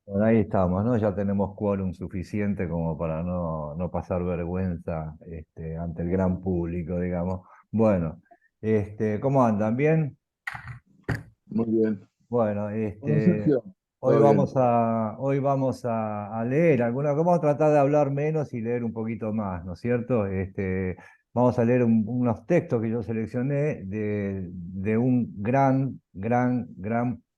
Bueno, ahí estamos, ¿no? Ya tenemos quórum suficiente como para no pasar vergüenza ante el gran público, digamos. Bueno, ¿cómo andan? ¿Bien? Muy bien. Bueno, Bueno, Sergio, hoy todo bien. vamos a leer alguna, vamos a tratar de hablar menos y leer un poquito más, ¿no es cierto? Vamos a leer unos textos que yo seleccioné de un gran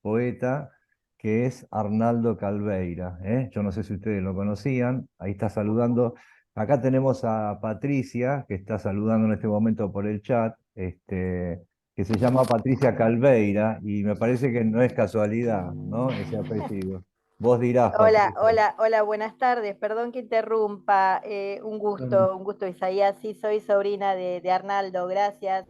poeta que es Arnaldo Calveira, ¿eh? Yo no sé si ustedes lo conocían, ahí está saludando. Acá tenemos a Patricia, que está saludando en este momento por el chat. Que se llama Patricia Calveira y me parece que no es casualidad, ¿no? Ese apellido. Vos dirás, Hola, Patricia. hola, hola, buenas tardes. Perdón que interrumpa. Mm. Un gusto, Isaías. Sí, soy sobrina de Arnaldo. Gracias,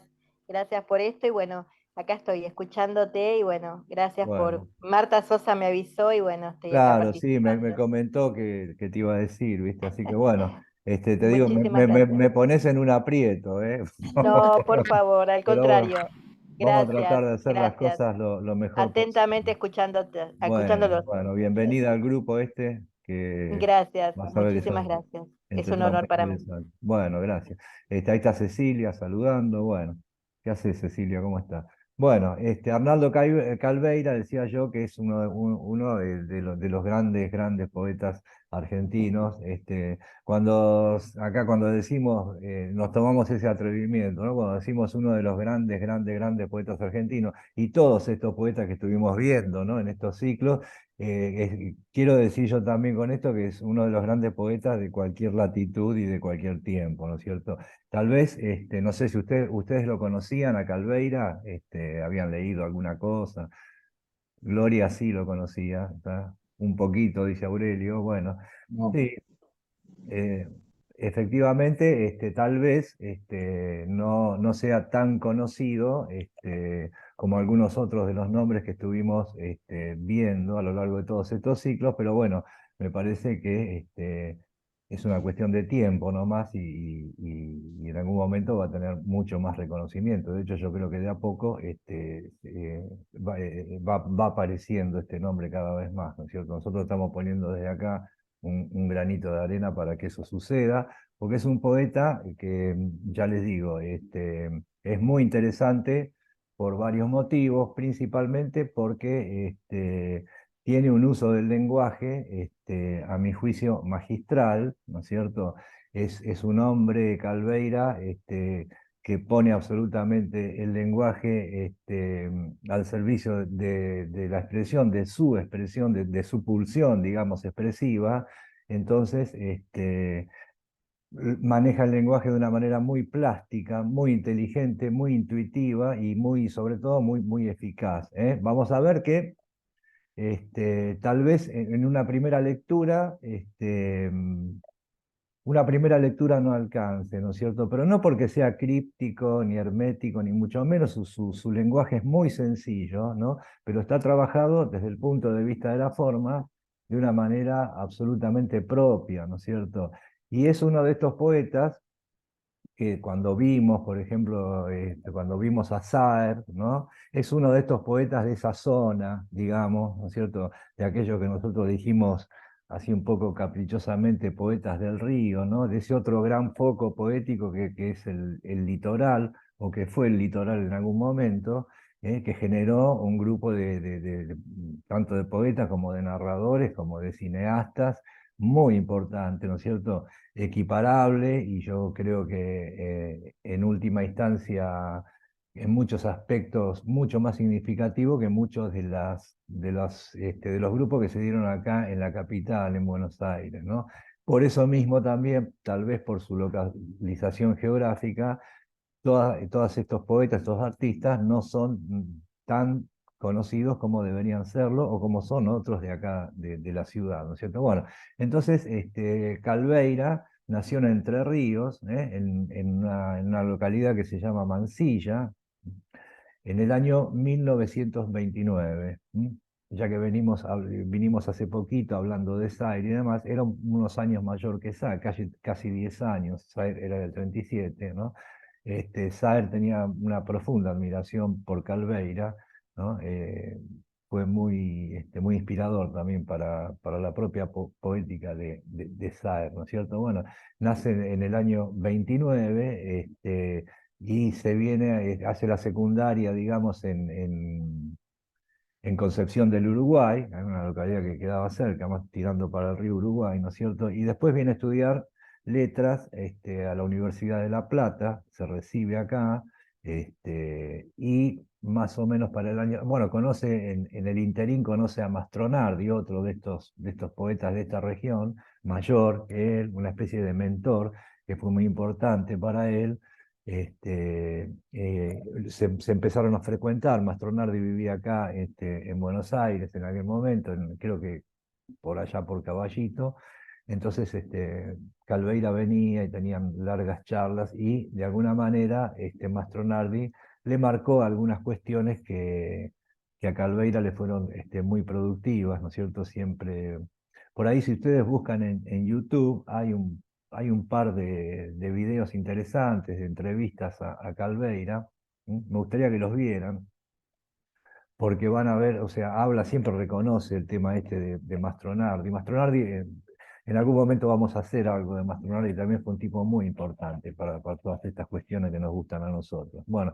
gracias por esto. Y bueno, acá estoy escuchándote. Y bueno, gracias por. Bueno, Marta Sosa me avisó y bueno, estoy acá claro, sí, me participando. comentó que te iba a decir, ¿viste? Así que bueno, te digo, Muchísimas gracias. me pones en un aprieto, ¿eh? No, por favor, al Pero bueno, contrario. vamos a Gracias, tratar de hacer las gracias. cosas lo mejor Atentamente posible. escuchándote, Bueno, escuchándolos. bueno, bienvenida al grupo que Gracias, vas a ver que muchísimas gracias. Es entre un los honor más para mí. interesantes. Bueno, gracias. Ahí está Cecilia saludando. Bueno, ¿qué hace Cecilia? ¿Cómo está? Bueno, Arnaldo Calveira decía yo que es uno de los grandes poetas argentinos. Cuando decimos, nos tomamos ese atrevimiento, ¿no? Cuando decimos uno de los grandes poetas argentinos y todos estos poetas que estuvimos viendo, ¿no? En estos ciclos. Quiero decir yo también con esto que es uno de los grandes poetas de cualquier latitud y de cualquier tiempo, ¿no es cierto? Tal vez, no sé si ustedes lo conocían a Calveira, habían leído alguna cosa. Gloria sí lo conocía, ¿está? Un poquito, dice Aurelio. Bueno, No. sí, eh, efectivamente, tal vez no sea tan conocido como algunos otros de los nombres que estuvimos viendo a lo largo de todos estos ciclos, pero bueno, me parece que es una cuestión de tiempo nomás y en algún momento va a tener mucho más reconocimiento. De hecho, yo creo que de a poco va apareciendo este nombre cada vez más, ¿no es cierto? Nosotros estamos poniendo desde acá un granito de arena para que eso suceda, porque es un poeta que, ya les digo, es muy interesante por varios motivos, principalmente porque tiene un uso del lenguaje, a mi juicio, magistral, ¿no es cierto? Es un hombre, Calveira, que pone absolutamente el lenguaje al servicio de la expresión, de su pulsión, digamos, expresiva. Entonces, maneja el lenguaje de una manera muy plástica, muy inteligente, muy intuitiva y muy, sobre todo, muy eficaz, ¿eh? Vamos a ver que tal vez en una primera lectura no alcance, ¿no es cierto? Pero no porque sea críptico, ni hermético, ni mucho menos, su lenguaje es muy sencillo, ¿no? Pero está trabajado desde el punto de vista de la forma de una manera absolutamente propia, ¿no es cierto? Y es uno de estos poetas que cuando vimos, por ejemplo, cuando vimos a Saer, ¿no? Es uno de estos poetas de esa zona, digamos, ¿no es cierto? De aquello que nosotros dijimos así un poco caprichosamente, poetas del río, ¿no? De ese otro gran foco poético que es el litoral, o que fue el litoral en algún momento, que generó un grupo tanto de poetas como de narradores, como de cineastas, muy importante, ¿no es cierto? Equiparable y yo creo que en última instancia, en muchos aspectos, mucho más significativo que muchos de los grupos que se dieron acá en la capital, en Buenos Aires, ¿no? Por eso mismo también, tal vez por su localización geográfica, todos estos poetas, estos artistas, no son tan conocidos como deberían serlo o como son otros de acá, de la ciudad, ¿no es cierto? Bueno, entonces Calveira nació en Entre Ríos, en una localidad que se llama Mansilla, en el año 1929. Ya que vinimos hace poquito hablando de Saer y demás, era unos años mayor que Saer, casi 10 años. Saer era del 37, ¿no? Saer tenía una profunda admiración por Calveira, ¿no? fue muy, muy inspirador también para la propia poética de Saer, ¿no es cierto? Bueno, nace en el año 29, y se viene, hace la secundaria, digamos, en Concepción del Uruguay, en una localidad que quedaba cerca, más tirando para el río Uruguay, ¿no es cierto? Y después viene a estudiar letras, a la Universidad de La Plata, se recibe acá, y más o menos para el año, bueno, conoce en el interín, conoce a Mastronardi, otro de estos poetas de esta región, mayor que él, una especie de mentor que fue muy importante para él. Se empezaron a frecuentar. Mastronardi vivía acá, en Buenos Aires en aquel momento, creo que por allá por Caballito. Entonces, Calveira venía y tenían largas charlas y de alguna manera, Mastronardi le marcó algunas cuestiones que a Calveira le fueron, muy productivas, ¿no es cierto? Siempre, por ahí si ustedes buscan en YouTube, hay un par de videos interesantes, de entrevistas a Calveira. Me gustaría que los vieran, porque van a ver, o sea, habla, siempre reconoce el tema de Mastronardi. Mastronardi, en algún momento vamos a hacer algo de Mastronardi, también fue un tipo muy importante para todas estas cuestiones que nos gustan a nosotros. Bueno,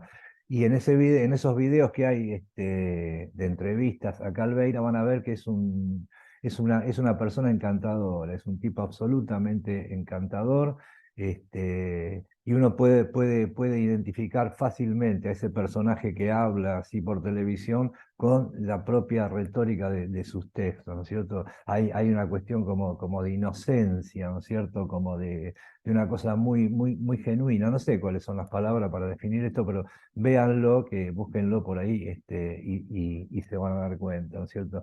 y en esos videos que hay, de entrevistas a Calveira, van a ver que es una persona encantadora, es un tipo absolutamente encantador. Y uno puede identificar fácilmente a ese personaje que habla así por televisión con la propia retórica de sus textos, ¿no es cierto? Hay una cuestión como de inocencia, ¿no es cierto? Como de una cosa muy, muy, muy genuina. No sé cuáles son las palabras para definir esto, pero véanlo, búsquenlo por ahí, y se van a dar cuenta, ¿no es cierto?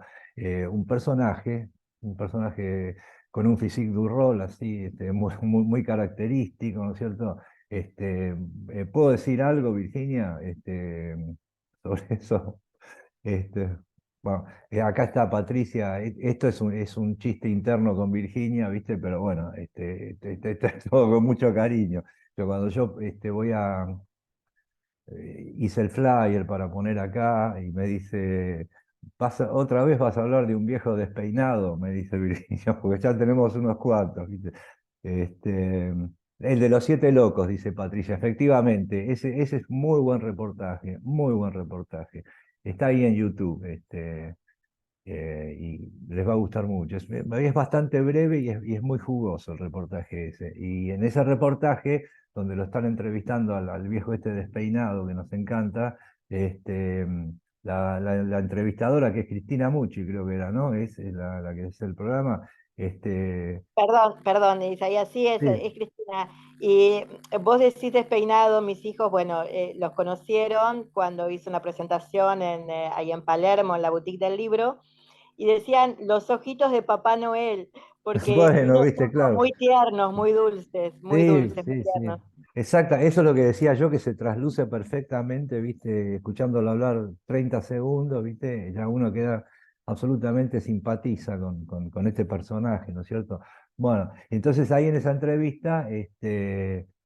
Un personaje con un physique du rôle así, muy, muy, muy característico, ¿no es cierto? ¿Puedo decir algo, Virginia, sobre eso? Este, bueno, acá está Patricia. Esto es un chiste interno con Virginia, ¿viste? Pero bueno, es todo con mucho cariño. Cuando yo, hice el flyer para poner acá y me dice, otra vez vas a hablar de un viejo despeinado, me dice Virginia, porque ya tenemos unos cuantos, ¿viste? Este, el de los siete locos, dice Patricia, efectivamente, ese es muy buen reportaje, muy buen reportaje. Está ahí en YouTube, y les va a gustar mucho. Es bastante breve y es muy jugoso el reportaje ese. Y en ese reportaje, donde lo están entrevistando al viejo despeinado que nos encanta, este, la entrevistadora, que es Cristina Mucci, creo que era, ¿no? Es la que es el programa. Perdón, Isaías, sí, Sí, es Cristina. Y vos decís despeinado, mis hijos, bueno, los conocieron cuando hice una presentación ahí en Palermo, en la boutique del libro, y decían los ojitos de Papá Noel, porque tiene bueno, unos viste, ojos claro. muy tiernos, muy Sí, dulces, muy sí, sí. tiernos. Exacta, eso es lo que decía yo, que se trasluce perfectamente, ¿viste? Escuchándolo hablar 30 segundos, ¿viste? Ya uno queda absolutamente simpatiza con este personaje, ¿no es cierto? Bueno, entonces ahí en esa entrevista,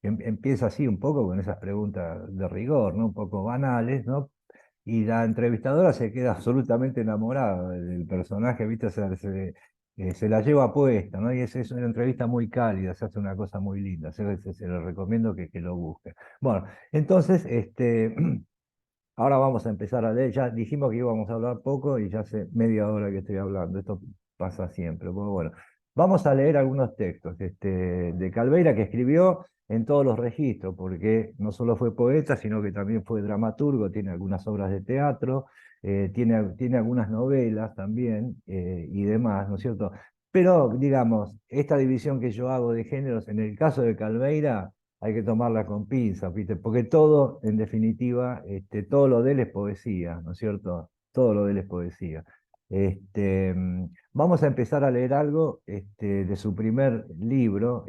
empieza así un poco con esas preguntas de rigor, ¿no? Un poco banales, ¿no? Y la entrevistadora se queda absolutamente enamorada del personaje, ¿viste? O sea, se la lleva puesta, ¿no? Y es una entrevista muy cálida, se hace una cosa muy linda, se lo recomiendo que lo busque. Bueno, entonces, ahora vamos a empezar a leer. Ya dijimos que íbamos a hablar poco y ya hace media hora que estoy hablando. Esto pasa siempre. Bueno, vamos a leer algunos textos, de Calveira, que escribió en todos los registros, porque no solo fue poeta, sino que también fue dramaturgo, tiene algunas obras de teatro, tiene algunas novelas también, y demás, ¿no es cierto? Pero, digamos, esta división que yo hago de géneros, en el caso de Calveira, hay que tomarla con pinzas, ¿viste? Porque todo, en definitiva, todo lo de él es poesía, ¿no es cierto? Todo lo de él es poesía. Vamos a empezar a leer algo, de su primer libro,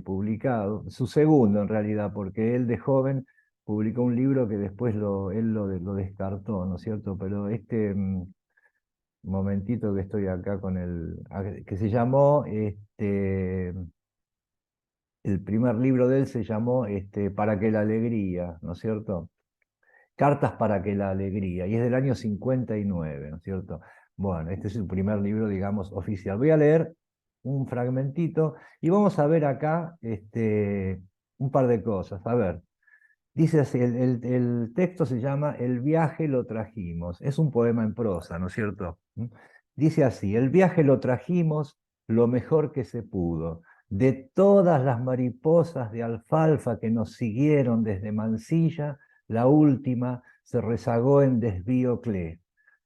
publicado, su segundo en realidad, porque él de joven publicó un libro que después él lo descartó, ¿no es cierto? Pero momentito que estoy acá con que se llamó, el primer libro de él se llamó, Para que la alegría, ¿no es cierto? Cartas para que la alegría, y es del año 59, ¿no es cierto? Bueno, este es el primer libro, digamos, oficial. Voy a leer un fragmentito y vamos a ver acá un par de cosas. A ver, dice así, el texto se llama El viaje lo trajimos. Es un poema en prosa, ¿no es cierto? ¿Mm? Dice así, el viaje lo trajimos lo mejor que se pudo. De todas las mariposas de alfalfa que nos siguieron desde Mansilla, la última se rezagó en desvío Clé.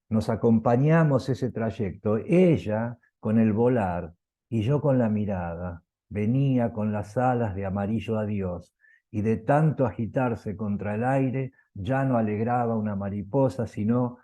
Nos acompañamos ese trayecto, ella con el volar y yo con la mirada. Venía con las alas de amarillo adiós y de tanto agitarse contra el aire ya no alegraba una mariposa, sino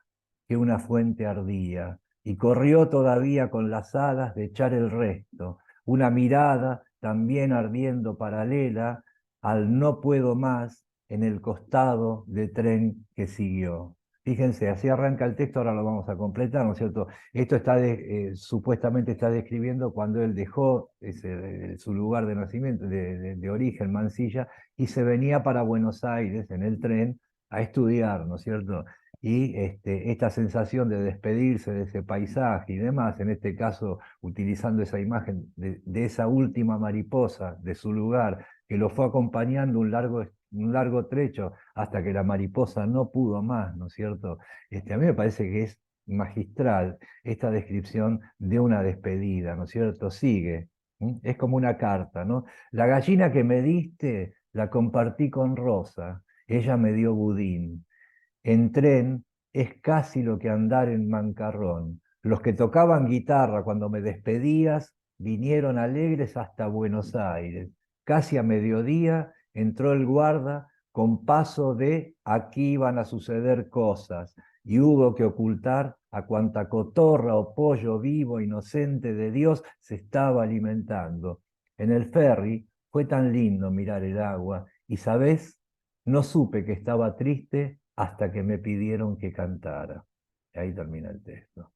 que una fuente ardía, y corrió todavía con las alas de echar el resto, una mirada también ardiendo paralela al no puedo más en el costado de tren que siguió. Fíjense, así arranca el texto, ahora lo vamos a completar, ¿no es cierto? Esto supuestamente está describiendo cuando él dejó su lugar de nacimiento, de origen, Mansilla, y se venía para Buenos Aires en el tren a estudiar, ¿no es cierto? Y esta sensación de despedirse de ese paisaje y demás, en este caso utilizando esa imagen de esa última mariposa de su lugar, que lo fue acompañando un largo trecho hasta que la mariposa no pudo más, ¿no es cierto? A mí me parece que es magistral esta descripción de una despedida, ¿no es cierto? Sigue, es como una carta, ¿no? La gallina que me diste la compartí con Rosa, ella me dio budín. En tren es casi lo que andar en mancarrón. Los que tocaban guitarra cuando me despedías vinieron alegres hasta Buenos Aires. Casi a mediodía entró el guarda con paso de aquí van a suceder cosas y hubo que ocultar a cuanta cotorra o pollo vivo inocente de Dios se estaba alimentando. En el ferry fue tan lindo mirar el agua y, ¿sabés? No supe que estaba triste hasta que me pidieron que cantara. Y ahí termina el texto.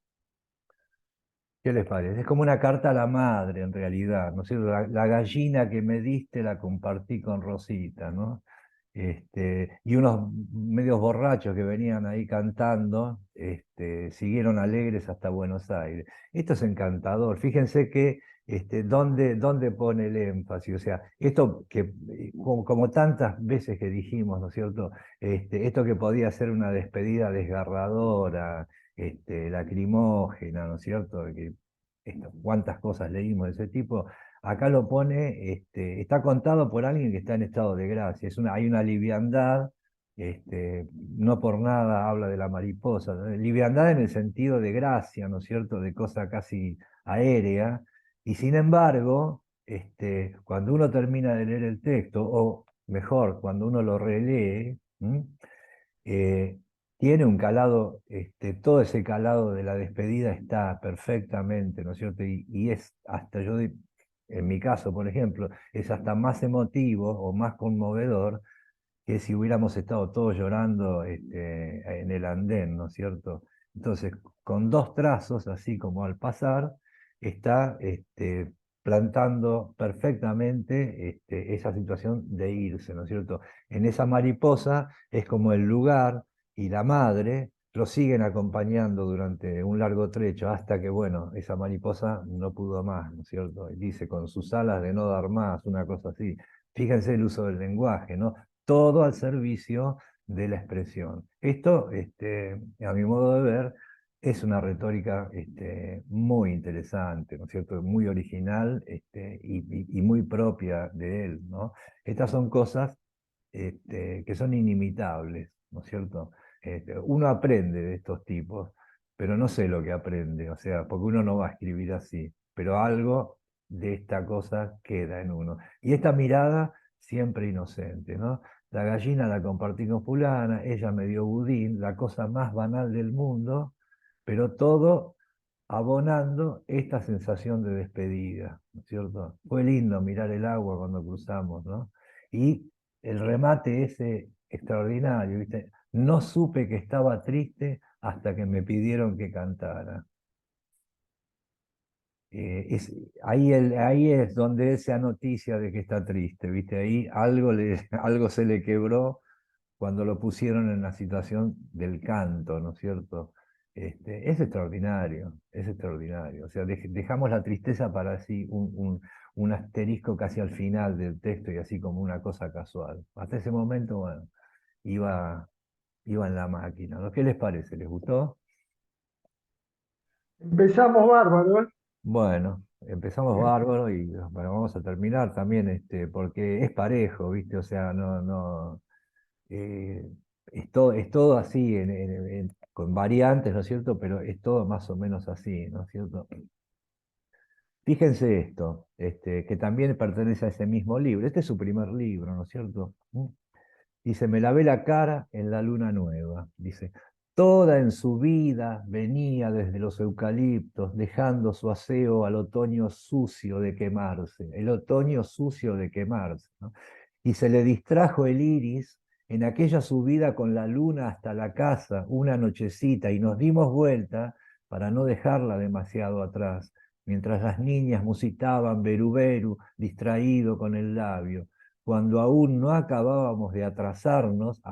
¿Qué les parece? Es como una carta a la madre, en realidad, ¿no es cierto? La gallina que me diste la compartí con Rosita, ¿no? Y unos medios borrachos que venían ahí cantando, siguieron alegres hasta Buenos Aires. Esto es encantador. Fíjense que dónde pone el énfasis. O sea, esto que, como tantas veces que dijimos, ¿no es cierto? Esto que podía ser una despedida desgarradora, lacrimógena, ¿no es cierto? Cuántas cosas leímos de ese tipo. Acá lo pone, está contado por alguien que está en estado de gracia. Hay una liviandad, no por nada habla de la mariposa, ¿no? Liviandad en el sentido de gracia, ¿no es cierto? De cosa casi aérea. Y sin embargo, cuando uno termina de leer el texto, o mejor, cuando uno lo relee, eh, tiene un calado, todo ese calado de la despedida está perfectamente, ¿no es cierto? Y es hasta en mi caso, por ejemplo, es hasta más emotivo o más conmovedor que si hubiéramos estado todos llorando en el andén, ¿no es cierto? Entonces, con dos trazos, así como al pasar, está plantando perfectamente esa situación de irse, ¿no es cierto? En esa mariposa es como el lugar y la madre lo siguen acompañando durante un largo trecho hasta que, bueno, esa mariposa no pudo más, ¿no es cierto? Y dice, con sus alas de no dar más, una cosa así. Fíjense el uso del lenguaje, ¿no? Todo al servicio de la expresión. Esto, a mi modo de ver, es una retórica muy interesante, ¿no es cierto? Muy original y muy propia de él, ¿no? Estas son cosas que son inimitables, ¿no es cierto? Uno aprende de estos tipos, pero no sé lo que aprende, o sea, porque uno no va a escribir así, pero algo de esta cosa queda en uno. Y esta mirada siempre inocente, ¿no? La gallina la compartí con fulana, ella me dio budín, la cosa más banal del mundo, pero todo abonando esta sensación de despedida, ¿no es cierto? Fue lindo mirar el agua cuando cruzamos, ¿no? Y el remate ese extraordinario, ¿viste? No supe que estaba triste hasta que me pidieron que cantara. Ahí es donde él se da noticia de que está triste, ¿viste? Ahí algo, algo se le quebró cuando lo pusieron en la situación del canto, ¿no es cierto? Es extraordinario, es extraordinario. O sea, dejamos la tristeza para así un asterisco casi al final del texto y así como una cosa casual. Hasta ese momento, bueno, iba, iba en la máquina, ¿no? ¿Qué les parece? ¿Les gustó? Empezamos bárbaro, ¿eh? Bueno, empezamos bárbaro y bueno, vamos a terminar también, porque es parejo, ¿viste? O sea, no, eh, es todo así, con variantes, ¿no es cierto? Pero es todo más o menos así, ¿no es cierto? Fíjense esto, que también pertenece a ese mismo libro. Este es su primer libro, ¿no es cierto? Dice, me lavé la cara en la luna nueva. Dice, toda en su vida venía desde los eucaliptos, dejando su aseo al otoño sucio de quemarse, el otoño sucio de quemarse, ¿no? Y se le distrajo el iris en aquella subida con la luna hasta la casa, una nochecita, y nos dimos vuelta para no dejarla demasiado atrás, mientras las niñas musitaban beru distraído con el labio cuando aún no acabábamos de atrasarnos,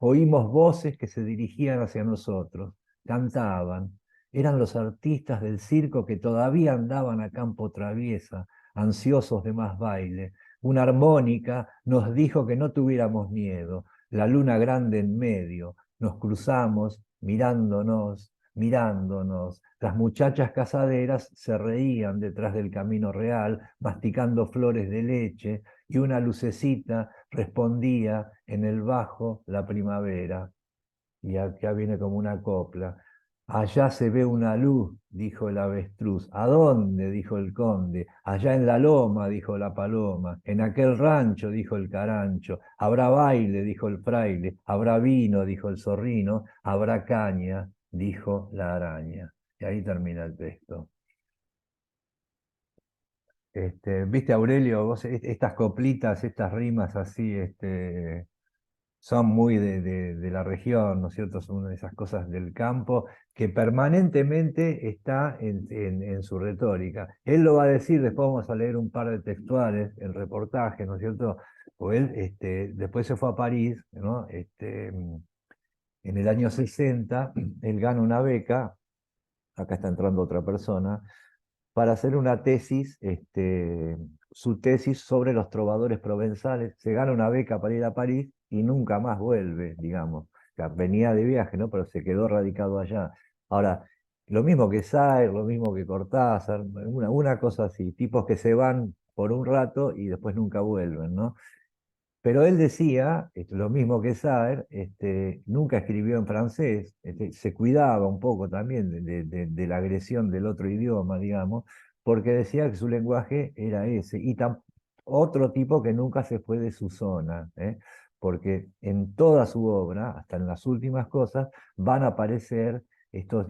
oímos voces que se dirigían hacia nosotros, cantaban. Eran los artistas del circo que todavía andaban a campo traviesa, ansiosos de más baile. Una armónica nos dijo que no tuviéramos miedo, la luna grande en medio. Nos cruzamos mirándonos. Las muchachas casaderas se reían detrás del camino real, masticando flores de leche, y una lucecita respondía en el bajo la primavera. Y acá viene como una copla. Allá se ve una luz, dijo el avestruz. ¿A dónde? Dijo el conde. Allá en la loma, dijo la paloma. En aquel rancho, dijo el carancho. Habrá baile, dijo el fraile. Habrá vino, dijo el zorrino. Habrá caña, dijo la araña. Y ahí termina el texto. ¿Viste, Aurelio? Vos, estas coplitas, estas rimas así, son muy de la región, ¿no es cierto? Son una de esas cosas del campo que permanentemente está en su retórica. Él lo va a decir, después vamos a leer un par de textuales, el reportaje, ¿no es cierto? O él después se fue a París, ¿no? En el año 60, él gana una beca, acá está entrando otra persona, para hacer una tesis, su tesis sobre los trovadores provenzales. Se gana una beca para ir a París y nunca más vuelve, digamos. O sea, venía de viaje, ¿no? Pero se quedó radicado allá. Ahora, lo mismo que Saer, lo mismo que Cortázar, una cosa así, tipos que se van por un rato y después nunca vuelven, ¿no? Pero él decía, lo mismo que Saer, nunca escribió en francés, se cuidaba un poco también de la agresión del otro idioma, digamos, porque decía que su lenguaje era ese. Y otro tipo que nunca se fue de su zona, porque en toda su obra, hasta en las últimas cosas, van a aparecer estos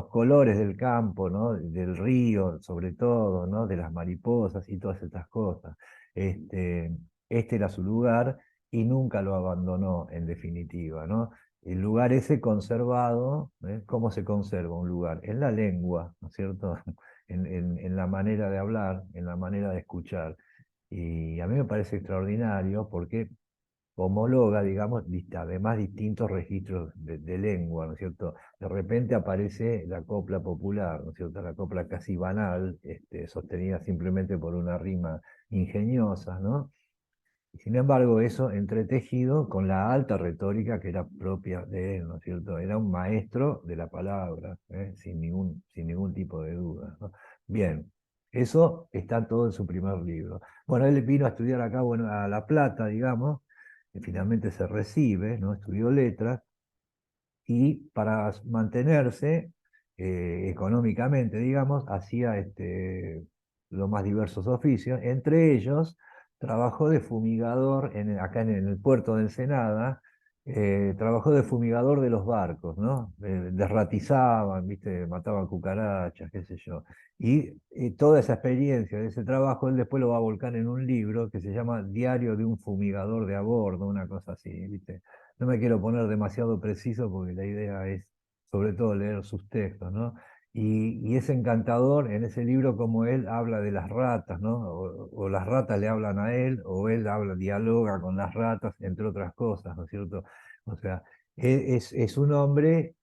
colores del campo, ¿no? Del río, sobre todo, ¿no? De las mariposas y todas estas cosas. Este, este era su lugar y nunca lo abandonó en definitiva, ¿no? El lugar ese conservado, ¿cómo se conserva un lugar? En la lengua, ¿no es cierto? En la manera de hablar, en la manera de escuchar. Y a mí me parece extraordinario porque homologa, digamos, además distintos registros de lengua, ¿no es cierto? De repente aparece la copla popular, ¿no es cierto? La copla casi banal, sostenida simplemente por una rima ingeniosa, ¿no? Sin embargo, eso entretejido con la alta retórica que era propia de él, ¿no es cierto? Era un maestro de la palabra, sin ningún tipo de duda, ¿no? Bien, eso está todo en su primer libro. Bueno, él vino a estudiar acá, bueno, a La Plata, digamos, y finalmente se recibe, ¿no? Estudió letras, y para mantenerse económicamente, digamos, hacía los más diversos oficios, entre ellos trabajó de fumigador acá en el puerto de Ensenada, trabajó de fumigador de los barcos, ¿no? Desratizaban, ¿viste? Mataban cucarachas, qué sé yo. Y toda esa experiencia de ese trabajo, él después lo va a volcar en un libro que se llama Diario de un fumigador de a bordo, una cosa así, ¿viste? No me quiero poner demasiado preciso porque la idea es sobre todo leer sus textos, ¿no? Y es encantador en ese libro como él habla de las ratas, ¿no? O las ratas le hablan a él, o él dialoga con las ratas, entre otras cosas, ¿no es cierto? O sea, es un hombre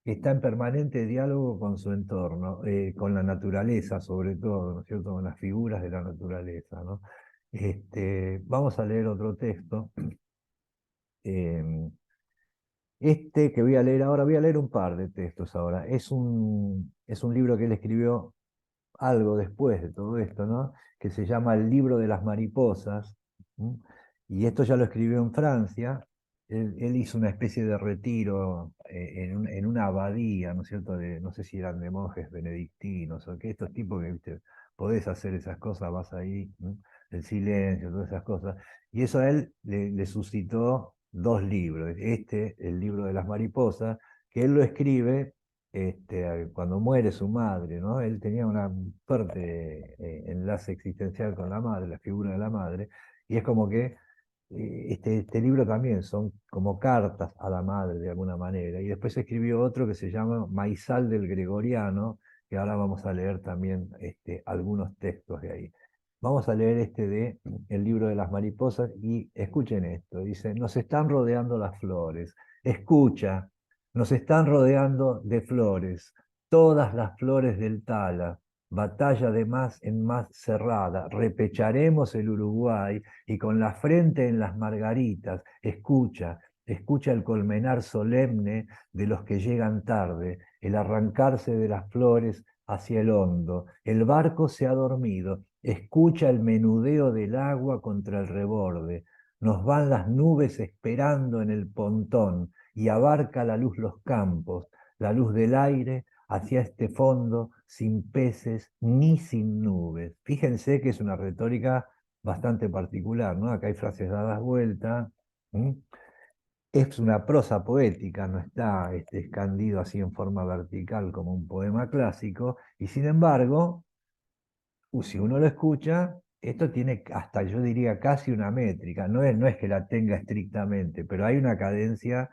que está en permanente diálogo con su entorno, con la naturaleza sobre todo, ¿no es cierto? Con las figuras de la naturaleza, ¿no? Vamos a leer otro texto. em, Este que voy a leer ahora, voy a leer un par de textos ahora. Es un libro que él escribió algo después de todo esto, ¿no? Que se llama El libro de las mariposas. ¿Mm? Y esto ya lo escribió en Francia. Él hizo una especie de retiro en una abadía, ¿no es cierto? No sé si eran de monjes benedictinos o qué, estos tipos que, viste, podés hacer esas cosas, vas ahí, ¿no? El silencio, todas esas cosas. Y eso a él le suscitó dos libros. El libro de las mariposas, que él lo escribe cuando muere su madre, ¿no? Él tenía un fuerte enlace existencial con la madre, la figura de la madre, y es como que este libro también son como cartas a la madre de alguna manera. Y después escribió otro que se llama Maizal del Gregoriano, que ahora vamos a leer también algunos textos de ahí. Vamos a leer el libro de las mariposas y escuchen esto. Dice, nos están rodeando las flores. Escucha, nos están rodeando de flores, todas las flores del Tala, batalla de más en más cerrada, repecharemos el Uruguay y con la frente en las margaritas, escucha, escucha el colmenar solemne de los que llegan tarde, el arrancarse de las flores hacia el hondo, el barco se ha dormido, escucha el menudeo del agua contra el reborde, nos van las nubes esperando en el pontón, y abarca la luz los campos, la luz del aire hacia este fondo sin peces ni sin nubes. Fíjense que es una retórica bastante particular, ¿no? Acá hay frases dadas vuelta. Es una prosa poética, no está escandido así en forma vertical como un poema clásico, y sin embargo, si uno lo escucha, esto tiene hasta, yo diría, casi una métrica. No es que la tenga estrictamente, pero hay una cadencia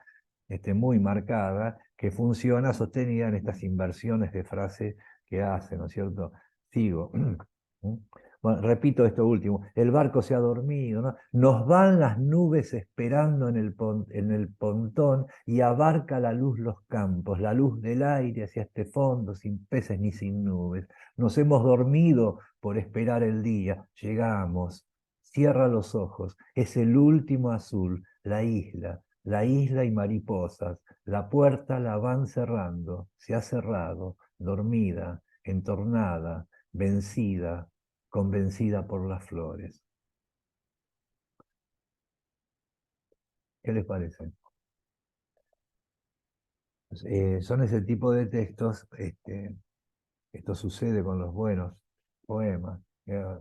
muy marcada que funciona sostenida en estas inversiones de frase que hace, ¿no es cierto? Sigo. ¿Mm? Bueno, repito esto último. El barco se ha dormido, ¿no? Nos van las nubes esperando en el pontón y abarca la luz los campos, la luz del aire hacia este fondo, sin peces ni sin nubes. Nos hemos dormido por esperar el día. Llegamos. Cierra los ojos. Es el último azul, la isla y mariposas. La puerta la van cerrando. Se ha cerrado, dormida, entornada, vencida, convencida por las flores. ¿Qué les parece? Son ese tipo de textos. Esto sucede con los buenos poemas.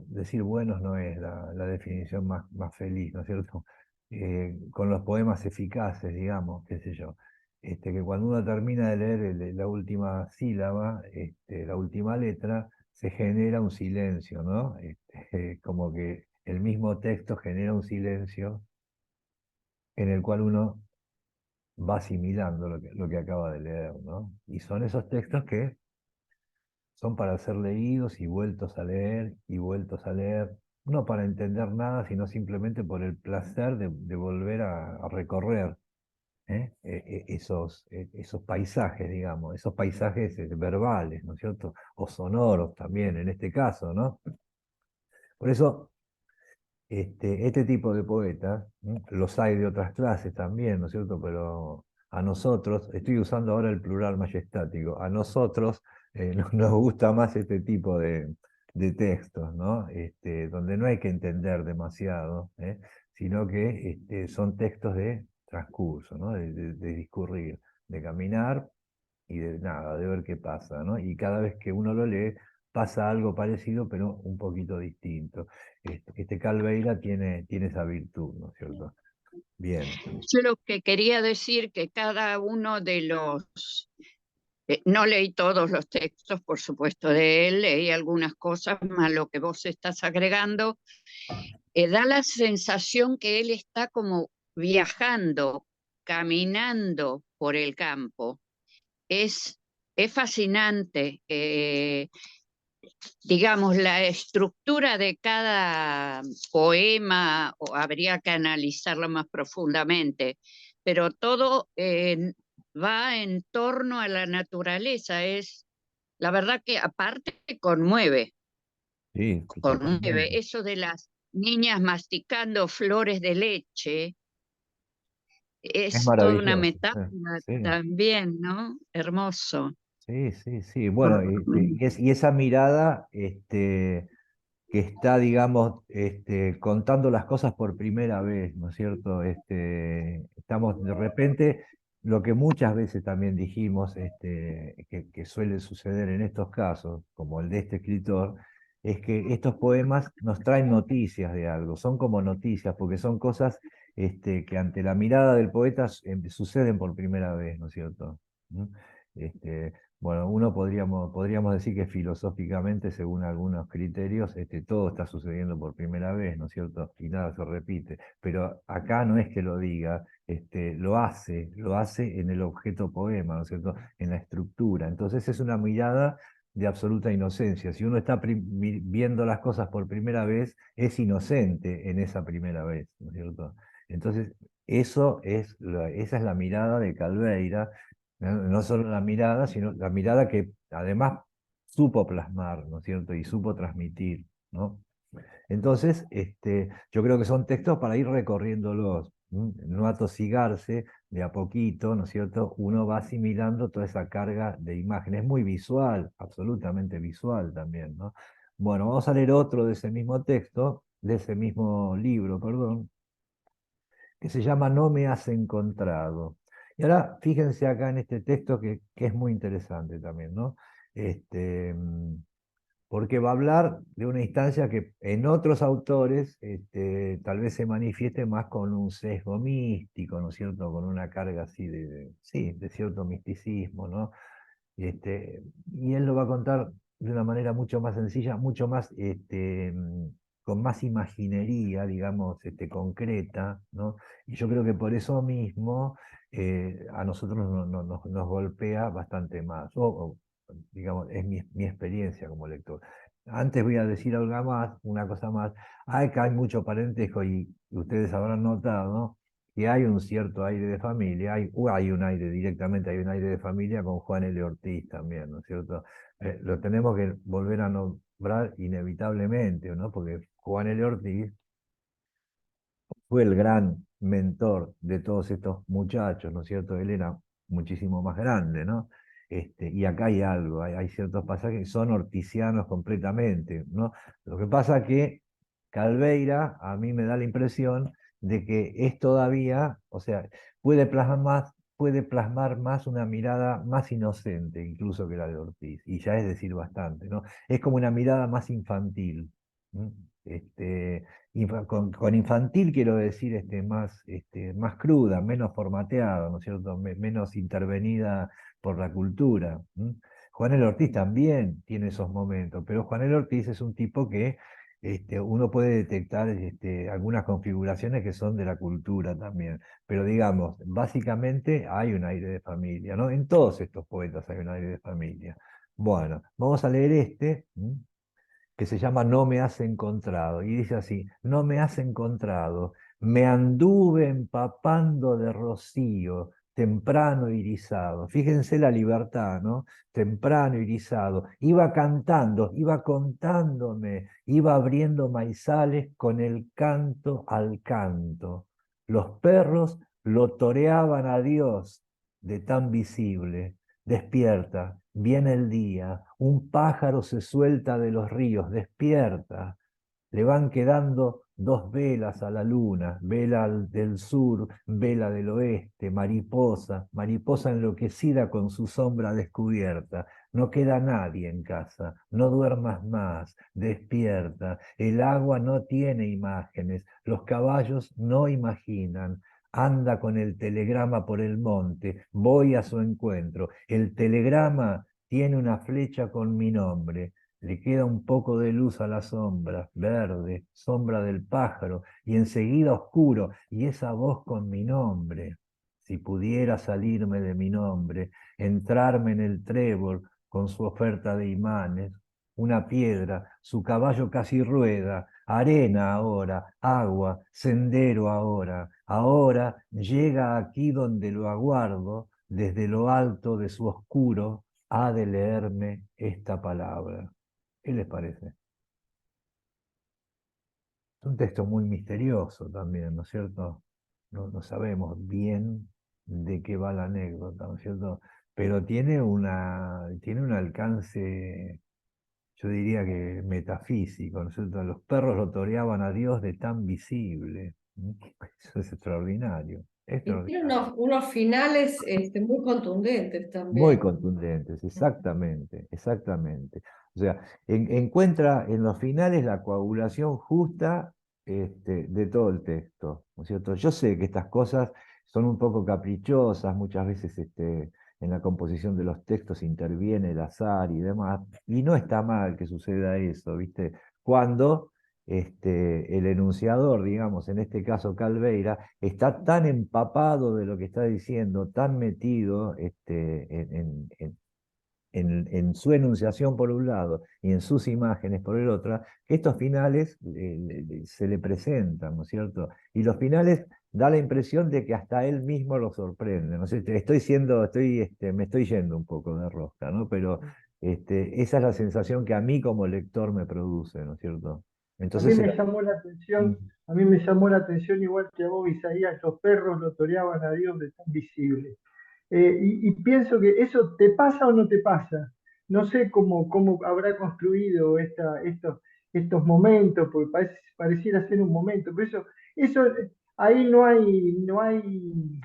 Decir buenos no es la definición más feliz, ¿no es cierto? Con los poemas eficaces, digamos, qué sé yo. Que cuando uno termina de leer la última sílaba, la última letra, se genera un silencio, ¿no? Como que el mismo texto genera un silencio en el cual uno va asimilando lo que acaba de leer, ¿no? Y son esos textos que son para ser leídos y vueltos a leer y vueltos a leer, no para entender nada, sino simplemente por el placer de volver a recorrer esos paisajes, digamos, esos paisajes verbales, ¿no es cierto? O sonoros también, en este caso, ¿no? Por eso, este tipo de poetas, los hay de otras clases también, ¿no es cierto? Pero a nosotros, estoy usando ahora el plural majestático, a nosotros nos gusta más este tipo de textos, ¿no? Donde no hay que entender demasiado, sino que son textos de transcurso, ¿no? De discurrir, de caminar y de nada, de ver qué pasa, ¿no? Y cada vez que uno lo lee, pasa algo parecido, pero un poquito distinto. Calveira tiene esa virtud, ¿no es cierto? Bien. Yo lo que quería decir que cada uno de los... no leí todos los textos, por supuesto, de él, leí algunas cosas, más lo que vos estás agregando, da la sensación que él está como viajando, caminando por el campo. Es es fascinante. Digamos, la estructura de cada poema, o habría que analizarlo más profundamente, pero todo va en torno a la naturaleza. Es, la verdad que aparte Sí, conmueve. totalmente. Eso de las niñas masticando flores de leche, Es es toda una maravilloso. metáfora Sí. también, ¿no? Hermoso. Sí, sí, sí. Bueno, y esa mirada que está, digamos, contando las cosas por primera vez, ¿no es cierto? Estamos de repente, lo que muchas veces también dijimos, que suele suceder en estos casos, como el de este escritor, es que estos poemas nos traen noticias de algo, son como noticias, porque son cosas que ante la mirada del poeta suceden por primera vez, ¿no es cierto? ¿Mm? Este, bueno, podríamos decir que filosóficamente, según algunos criterios, todo está sucediendo por primera vez, ¿no es cierto? Y nada se repite. Pero acá no es que lo diga, lo hace en el objeto poema, ¿no es cierto? En la estructura. Entonces es una mirada de absoluta inocencia. Si uno está viendo las cosas por primera vez, es inocente en esa primera vez, ¿no es cierto? Entonces, esa es la mirada de Calveira, no solo la mirada, sino la mirada que además supo plasmar, ¿no es cierto? Y supo transmitir, ¿no? Entonces, yo creo que son textos para ir recorriéndolos, no atosigarse de a poquito, ¿no es cierto? Uno va asimilando toda esa carga de imágenes. Es muy visual, absolutamente visual también, ¿no? Bueno, vamos a leer otro de ese mismo texto, de ese mismo libro, perdón, que se llama No me has encontrado. Y ahora fíjense acá en este texto que es muy interesante también, ¿no? Este, mm, Porque va a hablar de una instancia que en otros autores tal vez se manifieste más con un sesgo místico, ¿no es cierto? Con una carga así sí, de cierto misticismo, ¿no? Y él lo va a contar de una manera mucho más sencilla, mucho más, con más imaginería, digamos, concreta, ¿no? Y yo creo que por eso mismo a nosotros nos golpea bastante más, digamos, es mi experiencia como lector. Antes voy a decir algo más, una cosa más. Acá hay mucho parentesco y ustedes habrán notado que hay un cierto aire de familia, hay un aire directamente, hay un aire de familia con Juan L. Ortiz también, ¿no es cierto? Lo tenemos que volver a nombrar inevitablemente, ¿no? Porque Juan L. Ortiz fue el gran mentor de todos estos muchachos, ¿no es cierto? Él era muchísimo más grande, ¿no? Y acá hay algo, hay ciertos pasajes que son orticianos completamente, ¿no? Lo que pasa que Calveira a mí me da la impresión de que es todavía, o sea, puede plasmar más una mirada más inocente incluso que la de Ortiz, y ya es decir bastante, ¿no? Es como una mirada más infantil. ¿M? Este, con infantil quiero decir más cruda, menos formateada, ¿no es cierto? Menos intervenida por la cultura. Juan el Ortiz también tiene esos momentos, pero Juan el Ortiz es un tipo que uno puede detectar algunas configuraciones que son de la cultura también, pero digamos, básicamente hay un aire de familia, ¿no? En todos estos poetas hay un aire de familia. Bueno, vamos a leer que se llama No me has encontrado, y dice así: No me has encontrado, me anduve empapando de rocío, temprano irisado. Fíjense la libertad, ¿no? Temprano irisado. Iba cantando, iba contándome, iba abriendo maizales con el canto al canto. Los perros lo toreaban a Dios de tan visible. Despierta, viene el día, un pájaro se suelta de los ríos, despierta. Le van quedando dos velas a la luna, vela del sur, vela del oeste, mariposa, mariposa enloquecida con su sombra descubierta. No queda nadie en casa, no duermas más, despierta. El agua no tiene imágenes, los caballos no imaginan. Anda con el telegrama por el monte, voy a su encuentro. El telegrama tiene una flecha con mi nombre. Le queda un poco de luz a la sombra, verde, sombra del pájaro, y enseguida oscuro, y esa voz con mi nombre. si pudiera salirme de mi nombre, entrarme en el trébol con su oferta de imanes, una piedra, su caballo casi rueda, arena ahora, agua, sendero ahora, ahora llega aquí donde lo aguardo, desde lo alto de su oscuro, ha de leerme esta palabra. ¿Qué les parece? Es un texto muy misterioso también, ¿no es cierto? No sabemos bien de qué va la anécdota, ¿no es cierto? Pero tiene un alcance, yo diría que metafísico, ¿no es cierto? Los perros lo toreaban a Dios de tan visible. Eso es extraordinario, Y tiene extraordinario. unos finales muy contundentes Muy también. contundentes, exactamente, exactamente. O sea, encuentra en los finales la coagulación justa de todo el texto, ¿no es cierto? Yo sé que estas cosas son un poco caprichosas, muchas veces en la composición de los textos interviene el azar y demás, y no está mal que suceda eso, ¿viste? Cuando el enunciador, digamos, en este caso Calveira, está tan empapado de lo que está diciendo, tan metido en su enunciación por un lado y en sus imágenes por el otro, que estos finales se le presentan, ¿no es cierto? Y los finales da la impresión de que hasta él mismo lo sorprende. No sé, me estoy yendo un poco de rosca, ¿no? Pero esa es la sensación que a mí como lector me produce, ¿no es cierto? A mí Entonces, me llamó la atención, a mí me llamó la atención igual que a vos, Isaías, los perros lo toreaban a Dios de tan visible. Y pienso que eso te pasa o no te pasa. No sé cómo habrá construido estos momentos, porque pareciera ser un momento, pero eso ahí no hay,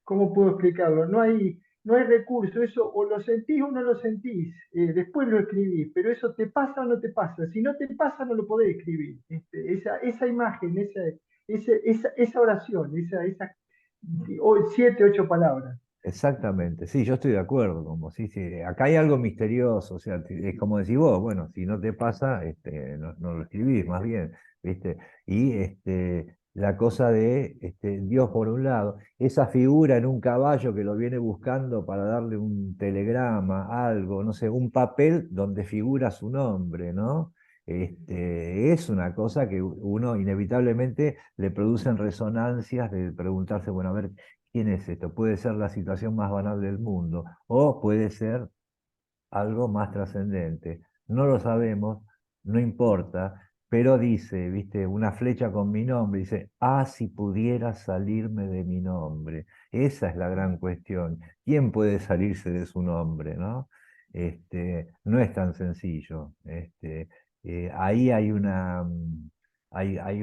¿cómo puedo explicarlo? No hay recurso, eso o lo sentís o no lo sentís, después lo escribís, pero eso te pasa o no te pasa. Si no te pasa, no lo podés escribir. Esa imagen, esa oración, esas 7, 8 palabras. exactamente, sí, yo estoy de acuerdo, como sí, sí, acá hay algo misterioso, o sea, es como decís vos, bueno, si no te pasa, no lo escribís, más bien, ¿viste? Y la cosa de Dios por un lado, esa figura en un caballo que lo viene buscando para darle un telegrama, algo, no sé, un papel donde figura su nombre, ¿no? Es una cosa que uno inevitablemente le producen resonancias de preguntarse, bueno, a ver, ¿quién es esto? Puede ser la situación más banal del mundo o puede ser algo más trascendente. No lo sabemos, no importa, pero dice, viste, una flecha con mi nombre, dice, ah, si pudiera salirme de mi nombre. Esa es la gran cuestión. ¿Quién puede salirse de su nombre, no? No es tan sencillo. Ahí hay un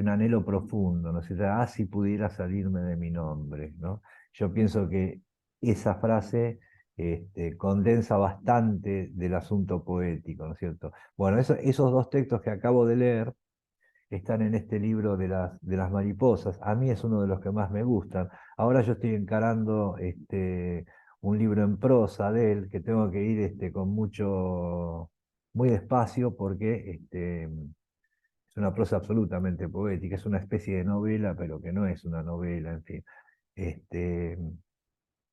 anhelo profundo, ¿no? Ah, si pudiera salirme de mi nombre, ¿no? Yo pienso que esa frase condensa bastante del asunto poético, ¿no es cierto? Bueno, esos dos textos que acabo de leer están en este libro de las mariposas. A mí es uno de los que más me gustan. Ahora yo estoy encarando un libro en prosa de él, que tengo que ir muy despacio, porque es una prosa absolutamente poética, es una especie de novela, pero que no es una novela, en fin. Este,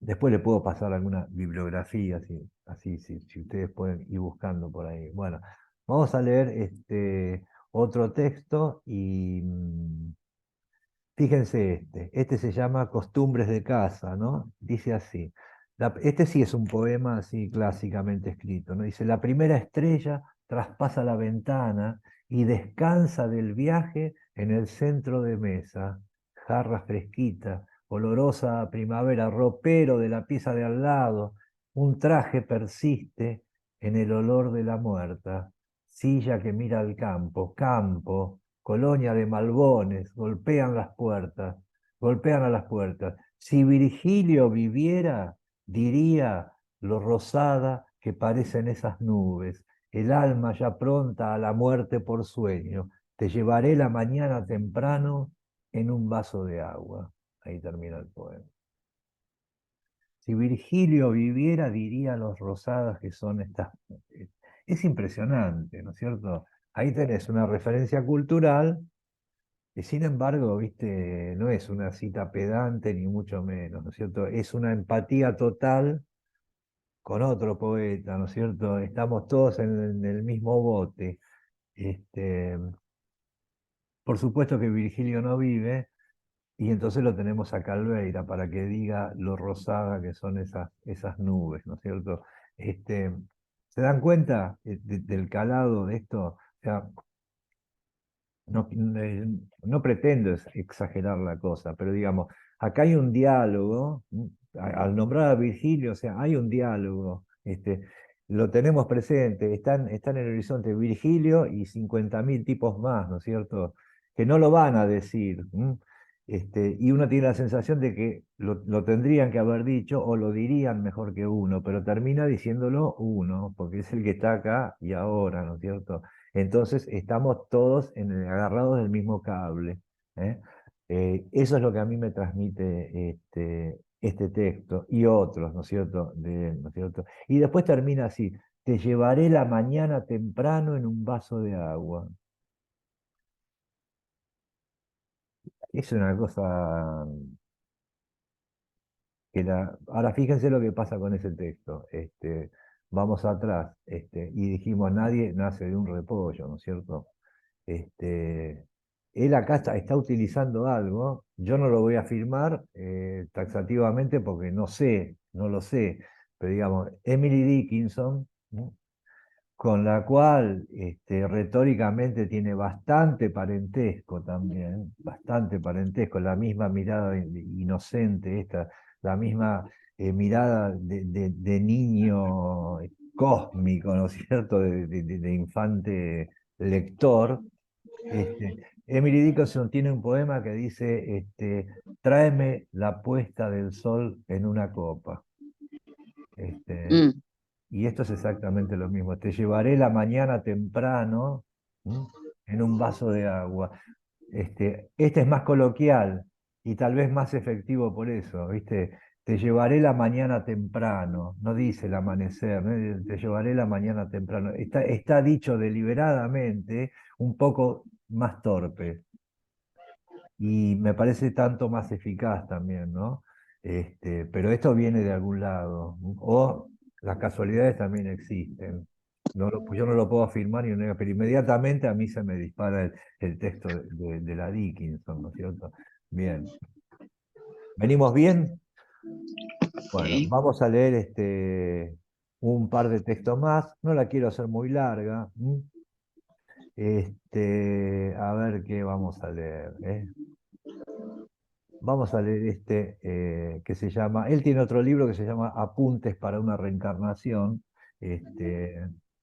Después le puedo pasar alguna bibliografía, así si ustedes pueden ir buscando por ahí. Bueno, vamos a leer otro texto y fíjense este se llama Costumbres de casa, ¿no? Dice así. Este sí es un poema así clásicamente escrito, ¿no? Dice, la primera estrella traspasa la ventana y descansa del viaje en el centro de mesa, jarra fresquita, olorosa a primavera, ropero de la pieza de al lado, un traje persiste en el olor de la muerta, silla que mira al campo, campo, colonia de malbones, golpean a las puertas. Si Virgilio viviera, diría lo rosada que parecen esas nubes, el alma ya pronta a la muerte por sueño. Te llevaré la mañana temprano en un vaso de agua. Ahí termina el poema. Si Virgilio viviera, diría los rosadas que son estas. Es impresionante, ¿no es cierto? Ahí tenés una referencia cultural Sin embargo, viste, no es una cita pedante ni mucho menos, ¿no es cierto? Es una empatía total con otro poeta, ¿no es cierto? Estamos todos en el mismo bote. Este, por supuesto que Virgilio no vive, y entonces lo tenemos a Calveira para que diga lo rosada que son esas nubes, ¿no es cierto? Este, ¿Se dan cuenta del calado de esto? O sea, no, no pretendo exagerar la cosa, pero digamos, acá hay un diálogo, al nombrar a Virgilio, o sea, hay un diálogo, lo tenemos presente, están en el horizonte Virgilio y 50.000 tipos más, ¿no es cierto? Que no lo van a decir. Y uno tiene la sensación de que lo tendrían que haber dicho o lo dirían mejor que uno, pero termina diciéndolo uno, porque es el que está acá y ahora, ¿no es cierto? Entonces estamos todos agarrados del mismo cable. ¿Eh? Eso es lo que a mí me transmite este texto y otros, ¿no es cierto? ¿No es cierto? Y después termina así: te llevaré la mañana temprano en un vaso de agua. Es una cosa Ahora fíjense lo que pasa con ese texto. Vamos atrás, y dijimos, nadie nace de un repollo, ¿no es cierto? Este, Él acá está utilizando algo, yo no lo voy a afirmar taxativamente porque no sé, no lo sé, pero digamos, Emily Dickinson, ¿no? Con la cual retóricamente tiene bastante parentesco también, bastante parentesco, la misma mirada inocente esta, la misma mirada de niño cósmico, ¿no es cierto?, de infante lector. Emily Dickinson tiene un poema que dice, tráeme la puesta del sol en una copa. Este, Mm. y esto es exactamente lo mismo. Te llevaré la mañana temprano, ¿m?, en un vaso de agua. Este es más coloquial y tal vez más efectivo por eso, ¿viste? Te llevaré la mañana temprano, no dice el amanecer, ¿no? Te llevaré la mañana temprano. Está dicho deliberadamente un poco más torpe y me parece tanto más eficaz también, ¿no? Pero esto viene de algún lado, o las casualidades también existen. Yo no lo puedo afirmar ni negar, pero inmediatamente a mí se me dispara el texto de la Dickinson, ¿no es cierto? Bien. ¿Venimos bien? Bueno, Sí. vamos a leer un par de textos más. No la quiero hacer muy larga. A ver qué vamos a leer. Vamos a leer que se llama, él tiene otro libro que se llama Apuntes para una reencarnación.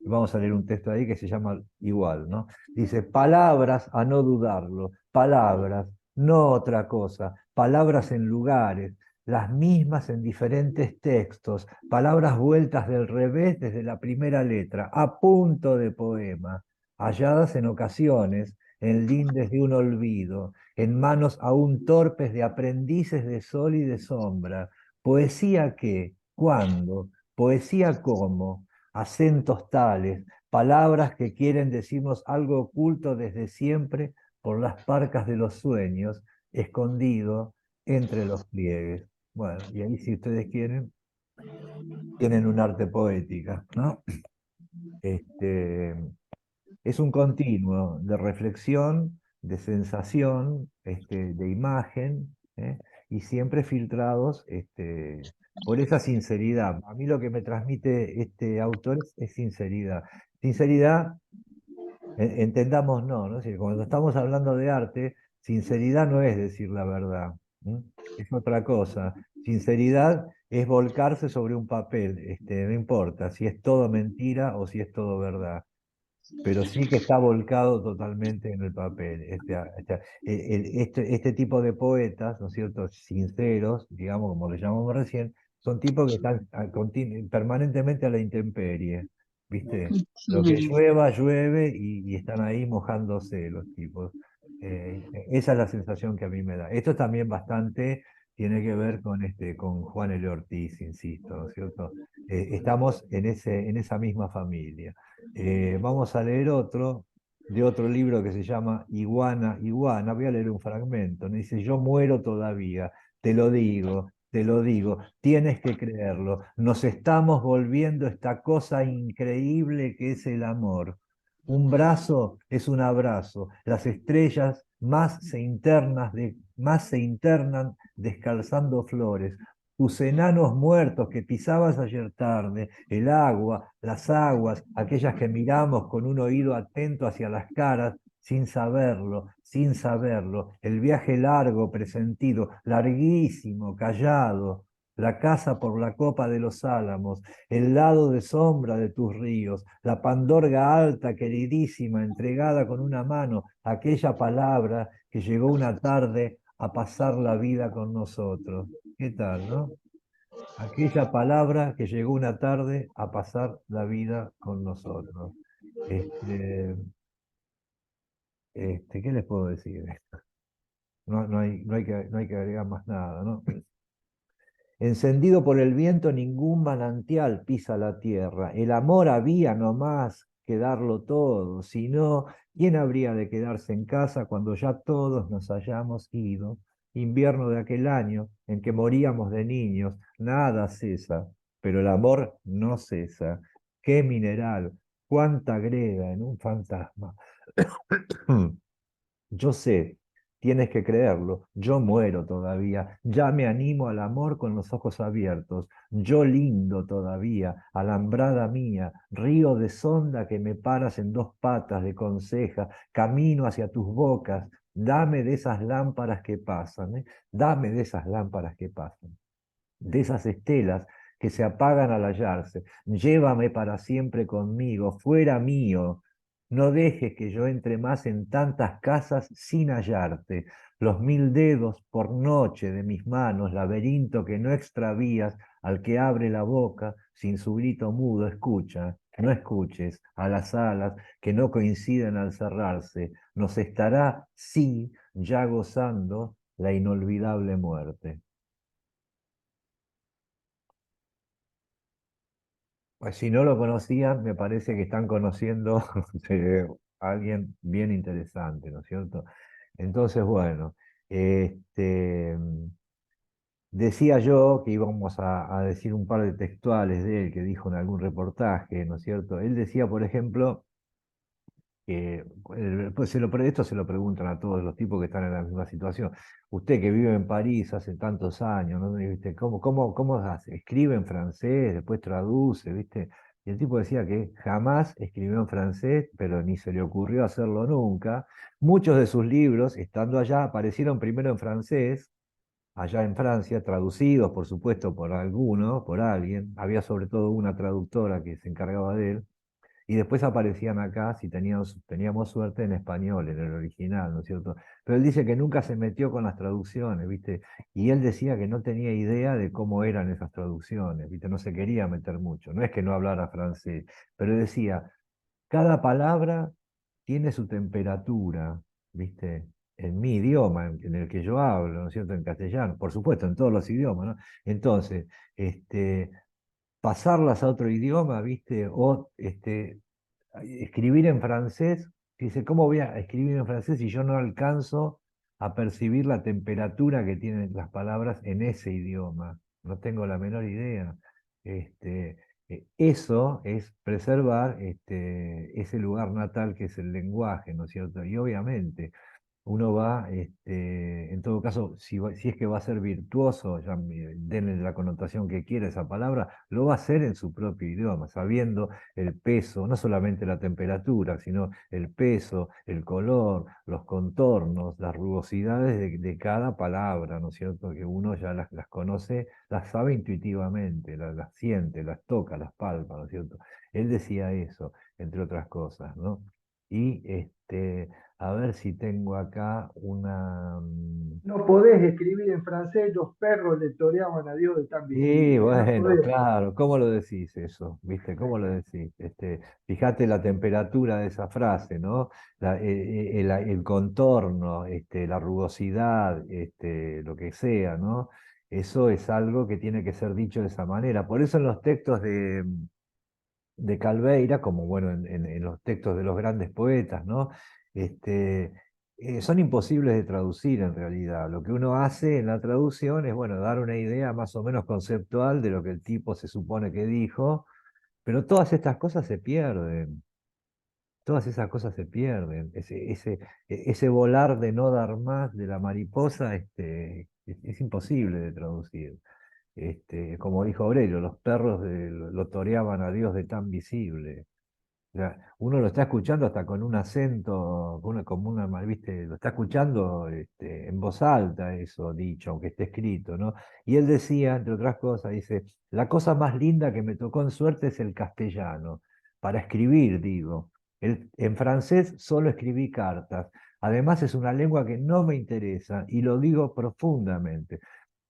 Vamos a leer un texto ahí que se llama igual, ¿no? Dice, palabras a no dudarlo, palabras, no otra cosa, palabras en lugares, las mismas en diferentes textos, palabras vueltas del revés desde la primera letra, a punto de poema, halladas en ocasiones, en lindes de un olvido, en manos aún torpes de aprendices de sol y de sombra. Poesía qué, cuándo, poesía cómo, acentos tales, palabras que quieren decirnos algo oculto desde siempre por las parcas de los sueños, escondido entre los pliegues. Bueno, y ahí si ustedes quieren, tienen un arte poética, ¿no? Este, es un continuo de reflexión, de sensación, de imagen, y siempre filtrados por esa sinceridad. A mí lo que me transmite este autor es sinceridad. Sinceridad, entendamos, ¿no? Es decir, cuando estamos hablando de arte, sinceridad no es decir la verdad, ¿m? Es otra cosa. Sinceridad es volcarse sobre un papel, no importa si es todo mentira o si es todo verdad, pero sí que está volcado totalmente en el papel. Este tipo de poetas, ¿no es cierto?, sinceros, digamos, como le llamamos recién, son tipos que están permanentemente a la intemperie, ¿viste? Lo que llueva, llueve y están ahí mojándose los tipos. Esa es la sensación que a mí me da. Esto también bastante tiene que ver con Juan L. Ortiz, insisto, ¿no es cierto? Estamos en esa misma familia. Vamos a leer otro de otro libro que se llama Iguana, Iguana, voy a leer un fragmento, ¿no? Dice, yo muero todavía, te lo digo, tienes que creerlo, nos estamos volviendo esta cosa increíble que es el amor. Un brazo es un abrazo, las estrellas más se internan descalzando flores. Tus enanos muertos que pisabas ayer tarde, el agua, las aguas, aquellas que miramos con un oído atento hacia las caras, sin saberlo, el viaje largo, presentido, larguísimo, callado, la casa por la copa de los álamos, el lado de sombra de tus ríos, la pandorga alta, queridísima, entregada con una mano, aquella palabra que llegó una tarde a pasar la vida con nosotros. ¿Qué tal, no? Aquella palabra que llegó una tarde a pasar la vida con nosotros. Este, ¿Qué les puedo decir? No hay que agregar más nada, ¿no? Encendido por el viento, ningún manantial pisa la tierra. El amor había nomás que darlo todo, si no, ¿quién habría de quedarse en casa cuando ya todos nos hayamos ido? Invierno de aquel año en que moríamos de niños, nada cesa, pero el amor no cesa. Qué mineral, cuánta greda en un fantasma. Yo sé, tienes que creerlo, yo muero todavía, ya me animo al amor con los ojos abiertos, yo lindo todavía, alambrada mía, río de sonda que me paras en dos patas de conseja, camino hacia tus bocas, dame de esas lámparas que pasan, dame de esas lámparas que pasan, de esas estelas que se apagan al hallarse, llévame para siempre conmigo, fuera mío, no dejes que yo entre más en tantas casas sin hallarte. Los 1000 dedos por noche de mis manos, laberinto que no extravías al que abre la boca sin su grito mudo, escucha, no escuches a las alas que no coinciden al cerrarse. Nos estará, sí, ya gozando la inolvidable muerte. Pues si no lo conocían, me parece que están conociendo a alguien bien interesante, ¿no es cierto? Entonces, bueno, este, decía yo que íbamos a decir un par de textuales de él que dijo en algún reportaje, ¿no es cierto? Él decía, por ejemplo, que pues esto se lo preguntan a todos los tipos que están en la misma situación. Usted que vive en París hace tantos años, ¿no? ¿Viste? ¿Cómo hace? Escribe en francés, después traduce, ¿viste? Y el tipo decía que jamás escribió en francés, pero ni se le ocurrió hacerlo nunca. Muchos de sus libros, estando allá, aparecieron primero en francés, allá en Francia, traducidos, por supuesto, por alguno, por alguien. Había sobre todo una traductora que se encargaba de él. Y después aparecían acá, si teníamos suerte, en español, en el original, ¿no es cierto? Pero él dice que nunca se metió con las traducciones, ¿viste? Y él decía que no tenía idea de cómo eran esas traducciones, ¿viste? No se quería meter mucho. No es que no hablara francés, pero decía, cada palabra tiene su temperatura, ¿viste? En mi idioma, en el que yo hablo, ¿no es cierto? En castellano, por supuesto, en todos los idiomas, ¿no? Entonces, pasarlas a otro idioma, ¿viste? O escribir en francés, dice, ¿cómo voy a escribir en francés si yo no alcanzo a percibir la temperatura que tienen las palabras en ese idioma? No tengo la menor idea. Este, Eso es preservar ese lugar natal que es el lenguaje, ¿no es cierto? Y obviamente uno va, en todo caso, si es que va a ser virtuoso, ya denle la connotación que quiera esa palabra, lo va a hacer en su propio idioma, sabiendo el peso, no solamente la temperatura, sino el peso, el color, los contornos, las rugosidades de cada palabra, ¿no es cierto? Que uno ya las conoce, las sabe intuitivamente, las siente, las toca, las palpa, ¿no es cierto? Él decía eso, entre otras cosas, ¿no? Y a ver si tengo acá una. No podés escribir en francés, los perros le toreaban a Dios de tan Sí, visible. No bueno, podés. claro, ¿cómo lo decís eso? ¿Viste? ¿Cómo lo decís? Fíjate la temperatura de esa frase, ¿no? El contorno, la rugosidad, lo que sea, ¿no? Eso es algo que tiene que ser dicho de esa manera. Por eso en los textos de Calveira, como bueno, en los textos de los grandes poetas, ¿no? Este, son imposibles de traducir en realidad. Lo que uno hace en la traducción es, bueno, dar una idea más o menos conceptual de lo que el tipo se supone que dijo, pero todas estas cosas se pierden. Todas esas cosas se pierden. Ese volar de no dar más de la mariposa, es imposible de traducir. Como dijo Aurelio, los perros lo toreaban a Dios de tan visible. O sea, uno lo está escuchando hasta con un acento, como una, ¿viste? Lo está escuchando en voz alta, eso dicho, aunque esté escrito, ¿no? Y él decía, entre otras cosas, dice, la cosa más linda que me tocó en suerte es el castellano, para escribir, digo. En francés solo escribí cartas. Además es una lengua que no me interesa y lo digo profundamente.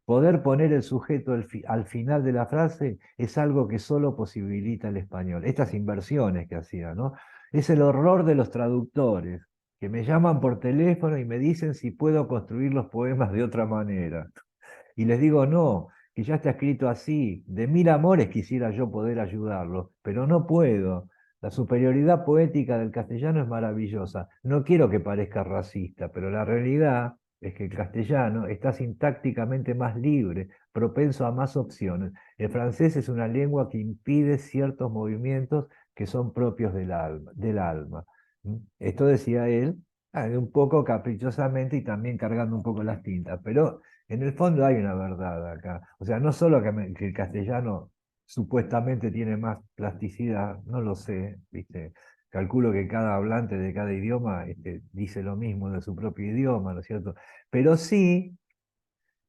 Poder poner el sujeto al final de la frase es algo que solo posibilita el español. Estas inversiones que hacía, ¿no? Es el horror de los traductores, que me llaman por teléfono y me dicen si puedo construir los poemas de otra manera. Y les digo, no, que ya está escrito así. De mil amores quisiera yo poder ayudarlo, pero no puedo. La superioridad poética del castellano es maravillosa. No quiero que parezca racista, pero la realidad es que el castellano está sintácticamente más libre, propenso a más opciones. El francés es una lengua que impide ciertos movimientos que son propios del alma. ¿Mm? Esto decía él, un poco caprichosamente y también cargando un poco las tintas, pero en el fondo hay una verdad acá. O sea, no solo que el castellano supuestamente tiene más plasticidad, no lo sé, ¿viste? Calculo que cada hablante de cada idioma dice lo mismo de su propio idioma, ¿no es cierto? Pero sí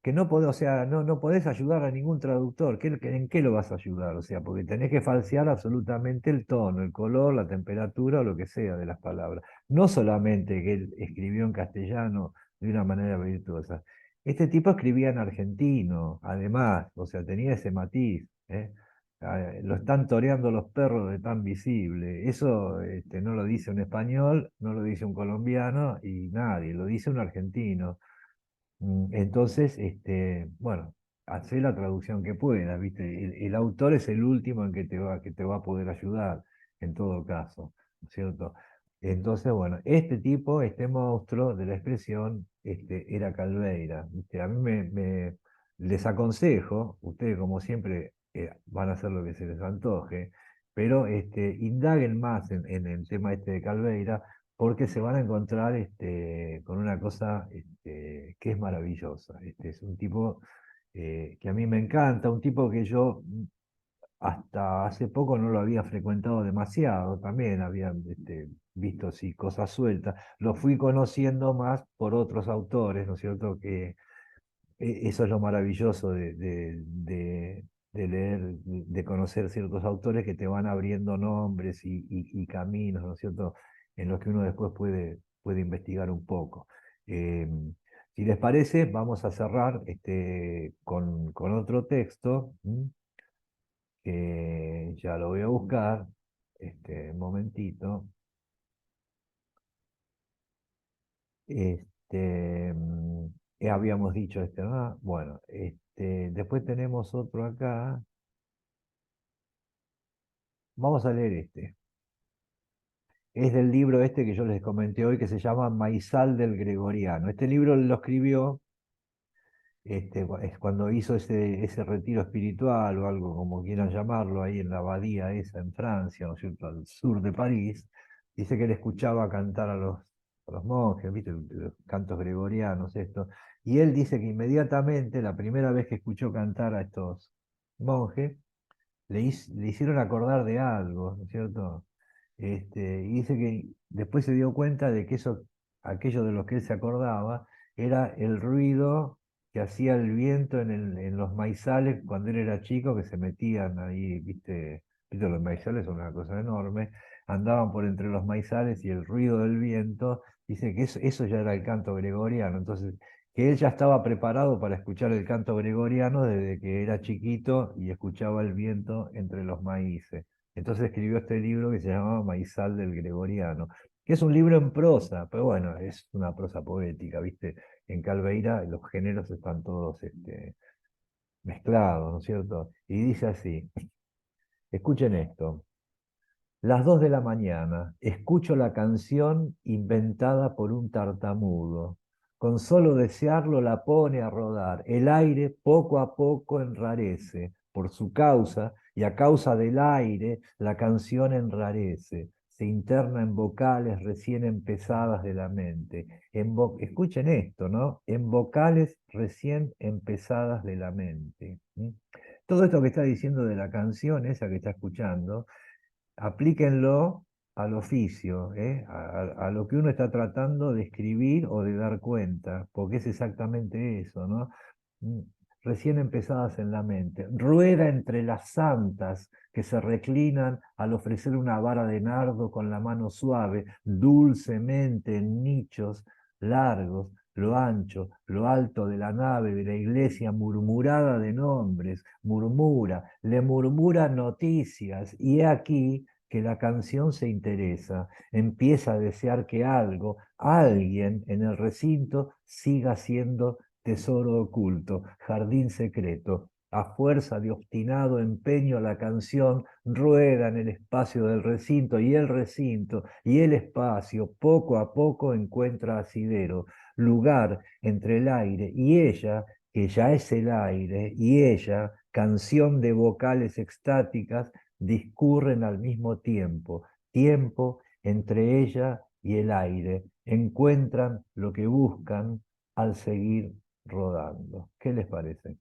que no podés, o sea, no podés ayudar a ningún traductor. ¿En qué lo vas a ayudar? O sea, porque tenés que falsear absolutamente el tono, el color, la temperatura o lo que sea de las palabras. No solamente que él escribió en castellano de una manera virtuosa. Este tipo escribía en argentino, además, o sea, tenía ese matiz, ¿eh? Lo están toreando los perros de tan visible. Eso no lo dice un español, no lo dice un colombiano y nadie, lo dice un argentino. Entonces, bueno, hacer la traducción que puedas, ¿viste? El autor es el último en que te va a poder ayudar, en todo caso, ¿no es cierto? Entonces, bueno, este tipo, este monstruo de la expresión, era Calveira, ¿viste? A mí les aconsejo, ustedes como siempre van a hacer lo que se les antoje, pero indaguen más en el tema este de Calveira, porque se van a encontrar con una cosa que es maravillosa. Es un tipo que a mí me encanta, un tipo que yo hasta hace poco no lo había frecuentado demasiado, también había visto así cosas sueltas, lo fui conociendo más por otros autores, ¿no es cierto? Que eso es lo maravilloso de leer, de conocer ciertos autores que te van abriendo nombres y caminos, ¿no es cierto?, en los que uno después puede investigar un poco. Eh, si les parece, vamos a cerrar con otro texto, que ya lo voy a buscar, un momentito. Habíamos dicho ¿no? Bueno, después tenemos otro acá. Vamos a leer este. Es del libro este que yo les comenté hoy que se llama Maizal del Gregoriano. Este libro lo escribió es cuando hizo ese retiro espiritual o algo como quieran llamarlo, ahí en la abadía esa en Francia, ¿no es cierto?, al sur de París. Dice que él escuchaba cantar a los monjes, ¿viste? Los cantos gregorianos, esto. Y él dice que inmediatamente, la primera vez que escuchó cantar a estos monjes, le hicieron acordar de algo, ¿no es cierto? Y dice que después se dio cuenta de que aquello de lo que él se acordaba, era el ruido que hacía el viento en los maizales cuando él era chico, que se metían ahí, ¿viste? Los maizales son una cosa enorme, andaban por entre los maizales y el ruido del viento, dice que eso ya era el canto gregoriano. Entonces, que él ya estaba preparado para escuchar el canto gregoriano desde que era chiquito y escuchaba el viento entre los maíces. Entonces escribió este libro que se llamaba Maizal del Gregoriano, que es un libro en prosa, pero bueno, es una prosa poética, ¿viste? En Calveira los géneros están todos mezclados, ¿no es cierto? Y dice así, escuchen esto. Las 2 de la mañana, escucho la canción inventada por un tartamudo. Con solo desearlo la pone a rodar. El aire poco a poco enrarece. Por su causa, y a causa del aire, la canción enrarece. Se interna en vocales recién empezadas de la mente. Escuchen esto, ¿no? En vocales recién empezadas de la mente. Todo esto que está diciendo de la canción, esa que está escuchando, aplíquenlo al oficio, a lo que uno está tratando de escribir o de dar cuenta, porque es exactamente eso, ¿no? Mm, Recién empezadas en la mente. Rueda entre las santas que se reclinan al ofrecer una vara de nardo con la mano suave, dulcemente en nichos largos, lo ancho, lo alto de la nave de la iglesia murmurada de nombres, le murmura noticias, y he aquí que la canción se interesa, empieza a desear que algo, alguien en el recinto siga siendo tesoro oculto, jardín secreto. A fuerza de obstinado empeño, la canción rueda en el espacio del recinto, y el recinto y el espacio poco a poco encuentra asidero, lugar entre el aire y ella, que ya es el aire, y ella, canción de vocales extáticas, discurren al mismo tiempo, tiempo entre ella y el aire, encuentran lo que buscan al seguir rodando. ¿Qué les parece?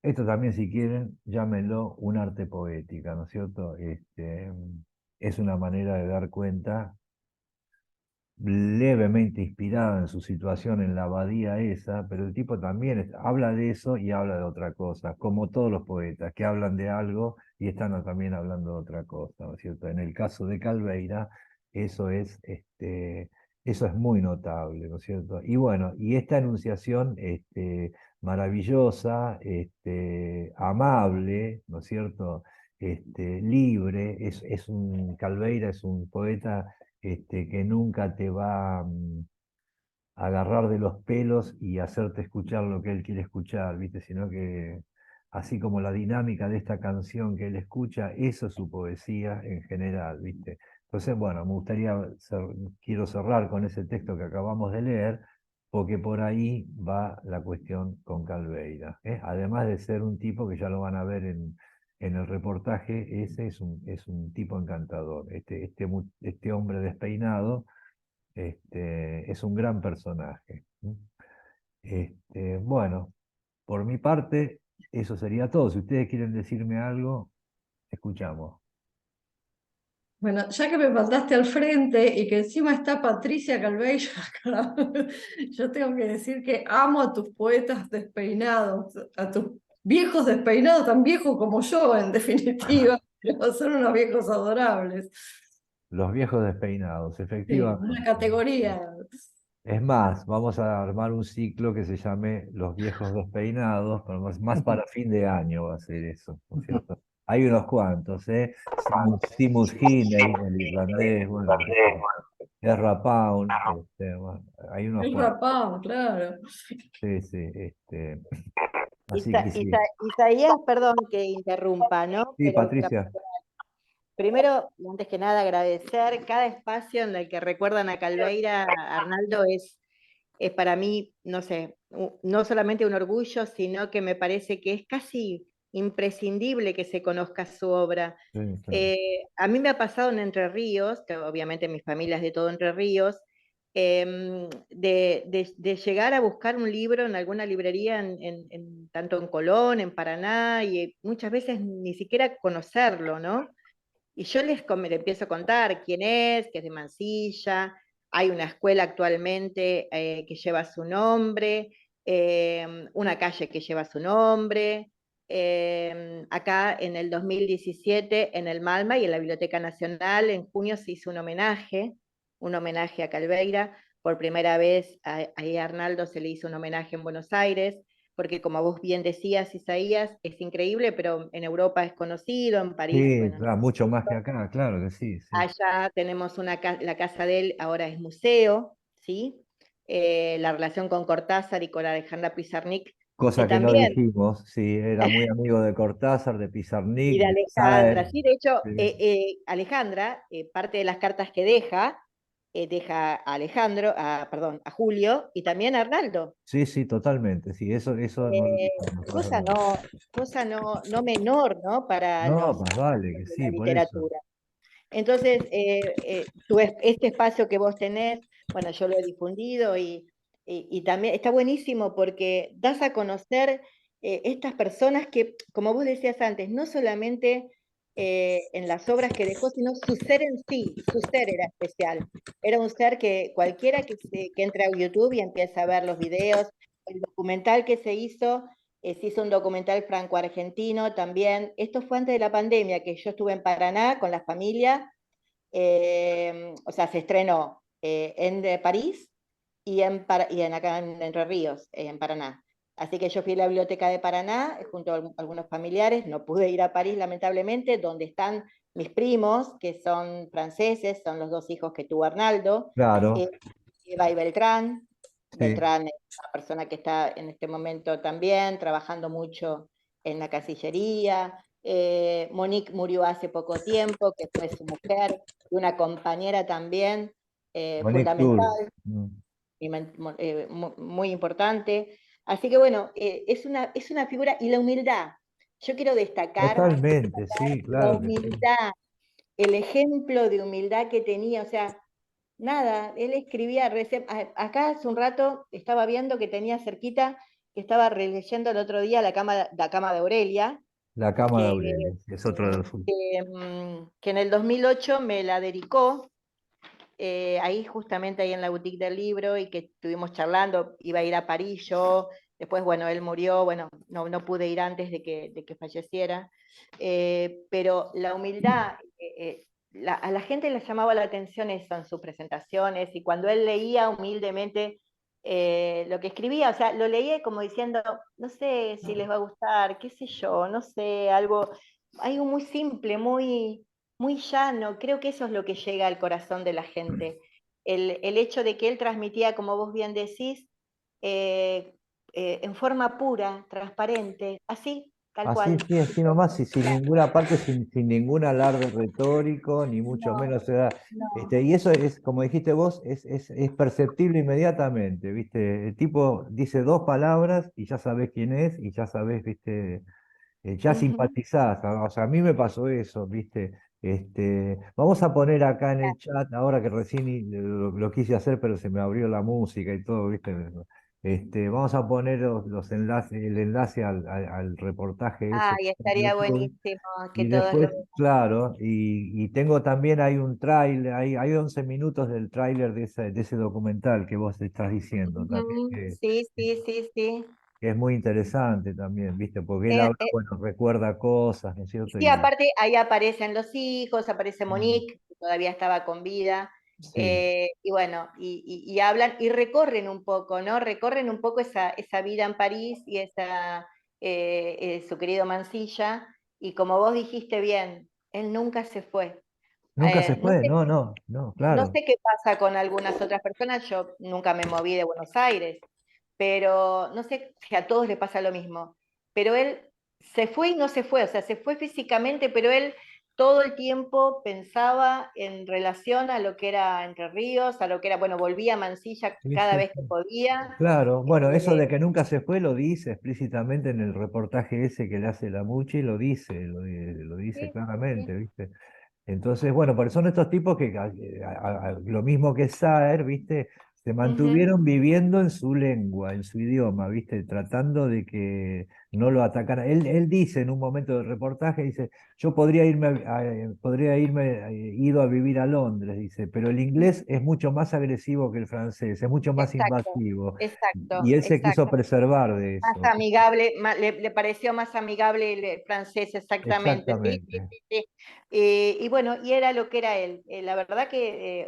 Esto también, si quieren, llámenlo un arte poética, ¿no es cierto? Es una manera de dar cuenta, levemente inspirada en su situación en la abadía esa, pero el tipo también habla de eso y habla de otra cosa, como todos los poetas que hablan de algo y están también hablando de otra cosa, ¿no es cierto? En el caso de Calveira, eso eso es muy notable, ¿no es cierto? Y bueno, y esta enunciación maravillosa, amable, ¿no es cierto? Libre, Calveira es un poeta que nunca te va a agarrar de los pelos y hacerte escuchar lo que él quiere escuchar, ¿viste? Sino que, así como la dinámica de esta canción que él escucha, eso es su poesía en general, ¿viste? Entonces, bueno, quiero cerrar con ese texto que acabamos de leer, porque por ahí va la cuestión con Calveira, ¿eh? Además de ser un tipo que ya lo van a ver en el reportaje, ese es un tipo encantador. Este hombre despeinado es un gran personaje. Bueno, por mi parte, eso sería todo. Si ustedes quieren decirme algo, escuchamos. Bueno, ya que me mandaste al frente y que encima está Patricia Calveira acá, yo tengo que decir que amo a tus poetas despeinados, a tus viejos despeinados, tan viejos como yo, en definitiva, pero son unos viejos adorables. Los viejos despeinados, Sí, una efectivamente. categoría. Es más, vamos a armar un ciclo que se llame Los viejos despeinados, pero más para fin de año va a ser eso, ¿no es cierto? Hay unos cuantos, ¿eh? Seamus Heaney, el irlandés, bueno, Ezra Pound, bueno, hay unos El cuantos. rapado, claro. Sí, sí, así que sí. Isaías, perdón que interrumpa, ¿no? Sí, Patricia. Primero, antes que nada, agradecer cada espacio en el que recuerdan a Calveira, Arnaldo, es para mí, no sé, no solamente un orgullo, sino que me parece que es casi imprescindible que se conozca su obra. Sí, claro. A mí me ha pasado en Entre Ríos, que obviamente mi familia es de todo Entre Ríos, de llegar a buscar un libro en alguna librería, tanto en Colón, en Paraná, y muchas veces ni siquiera conocerlo, ¿no? Y yo le empiezo a contar quién es, que es de Mansilla, hay una escuela actualmente que lleva su nombre, una calle que lleva su nombre. Acá en el 2017 en el Malma y en la Biblioteca Nacional en junio se hizo un homenaje a Calveira. Por primera vez a Arnaldo se le hizo un homenaje en Buenos Aires, porque como vos bien decías, Isaías, es increíble, pero en Europa es conocido, en París, Sí, bueno, claro, mucho más que acá, claro que sí, sí. allá tenemos la casa de él, ahora es museo, ¿sí? La relación con Cortázar y con Alejandra Pizarnik Cosa que no también, dijimos, sí, era muy amigo de Cortázar, de y Pizarnik, de de Alejandra. Saer. Sí, de hecho, Sí, Alejandra, parte de las cartas que deja a Alejandro, perdón, a Julio y también a Arnaldo. sí, sí, totalmente, sí, eso no lo Eh, dijimos, es cosa verdad. no, cosa no menor, ¿no? Para No, los más vale que de la sí, por eso. literatura. Entonces, este espacio que vos tenés, bueno, yo lo he difundido y también está buenísimo porque das a conocer estas personas que, como vos decías antes, no solamente en las obras que dejó, sino su ser en sí, su ser era especial. Era un ser que cualquiera que entre a YouTube y empieza a ver los videos, el documental que se hizo un documental franco-argentino también. Esto fue antes de la pandemia, que yo estuve en Paraná con la familia, o sea, se estrenó en París y acá en Entre Ríos, en Paraná. Así que yo fui a la Biblioteca de Paraná junto a algunos familiares, no pude ir a París lamentablemente, donde están mis primos, que son franceses, son los dos hijos que tuvo Arnaldo, Claro, Eva y Beltrán. sí. Beltrán es una persona que está en este momento también trabajando mucho en la Cancillería. Monique murió hace poco tiempo, que fue su mujer, y una compañera también Monique Tour. fundamental Mm. y muy importante. Así que bueno, es una figura, y la humildad. Yo quiero Totalmente, sí, la claro que sí. humildad, el ejemplo de humildad que tenía, o sea, nada, él escribía, acá hace un rato estaba viendo que tenía cerquita, que estaba releyendo el otro día la cama de Aurelia, La cama de que, Aurelio, sí, es otro de los... que en el 2008 me la dedicó, ahí justamente ahí en la boutique del libro, y que estuvimos charlando, iba a ir a París yo, después bueno, él murió, bueno, no pude ir antes de que falleciera, pero la humildad, a la gente le llamaba la atención eso en sus presentaciones, y cuando él leía humildemente lo que escribía, o sea, lo leía como diciendo, no sé si les va a gustar, qué sé yo, no sé, algo muy simple, muy llano. Creo que eso es lo que llega al corazón de la gente. El hecho de que él transmitía, como vos bien decís, eh, en forma pura, transparente, así, tal Así, cual. sí, así nomás, y sin ninguna parte, sin ningún alarde retórico, ni mucho No, menos. O sea, no. y eso es, como dijiste vos, es perceptible inmediatamente, ¿viste? El tipo dice dos palabras y ya sabés quién es, y ya sabés, ¿viste? Ya Ujú. simpatizás. O sea, a mí me pasó eso, ¿viste? Vamos a poner acá en el chat, ahora que recién lo quise hacer, pero se me abrió la música y todo, ¿viste? Vamos a poner los enlaces, el enlace al reportaje ese Ay, en estaría YouTube. buenísimo que Y todos lo después, claro, y tengo también, hay un tráiler, hay 11 minutos del tráiler de ese documental que vos estás diciendo también, vean. Sí, sí, sí, sí. que es muy interesante también, ¿viste? Porque él Eh, habla, eh, bueno, recuerda cosas, ¿no es cierto? Sí, aparte ahí aparecen los hijos, aparece Mm, Monique, que todavía estaba con vida, sí, y bueno, y hablan y recorren un poco, ¿no? Recorren un poco esa vida en París y su querido Mansilla, y como vos dijiste bien, él nunca se fue. nunca se No fue, sé, no, no, no, no claro. sé qué pasa con algunas otras personas, yo nunca me moví de Buenos Aires, pero no sé si a todos les pasa lo mismo. Pero él se fue y no se fue, o sea, se fue físicamente, pero él todo el tiempo pensaba en relación a lo que era Entre Ríos, a lo que era, bueno, volvía a Mansilla Sí, cada sí, vez que sí. podía. Claro, bueno, eso Eh, de que nunca se fue lo dice explícitamente en el reportaje ese que le hace la Muchi, lo dice sí, sí. claramente, ¿viste? Entonces, bueno, pero son estos tipos que, lo mismo que Saer, ¿viste? Se Ujú. mantuvieron viviendo en su lengua, en su idioma, ¿viste? Tratando de que no lo atacaran. Él dice en un momento del reportaje, dice, yo podría irme ido a vivir a Londres, dice, pero el inglés es mucho más agresivo que el francés, es mucho más Exacto, invasivo. Y exacto, él se quiso exacto. preservar de Más eso. amigable, le pareció más amigable el francés, exactamente, sí, sí, Exactamente. sí, sí. Y bueno, y era lo que era él. La verdad que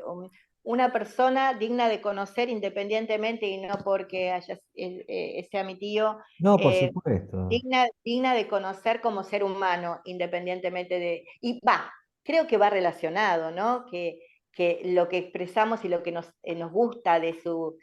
una persona digna de conocer independientemente, y no porque sea mi tío, No, por eh, supuesto. digna de conocer como ser humano, independientemente de... Y va, creo que va relacionado, ¿no? que lo que expresamos y lo que nos gusta de su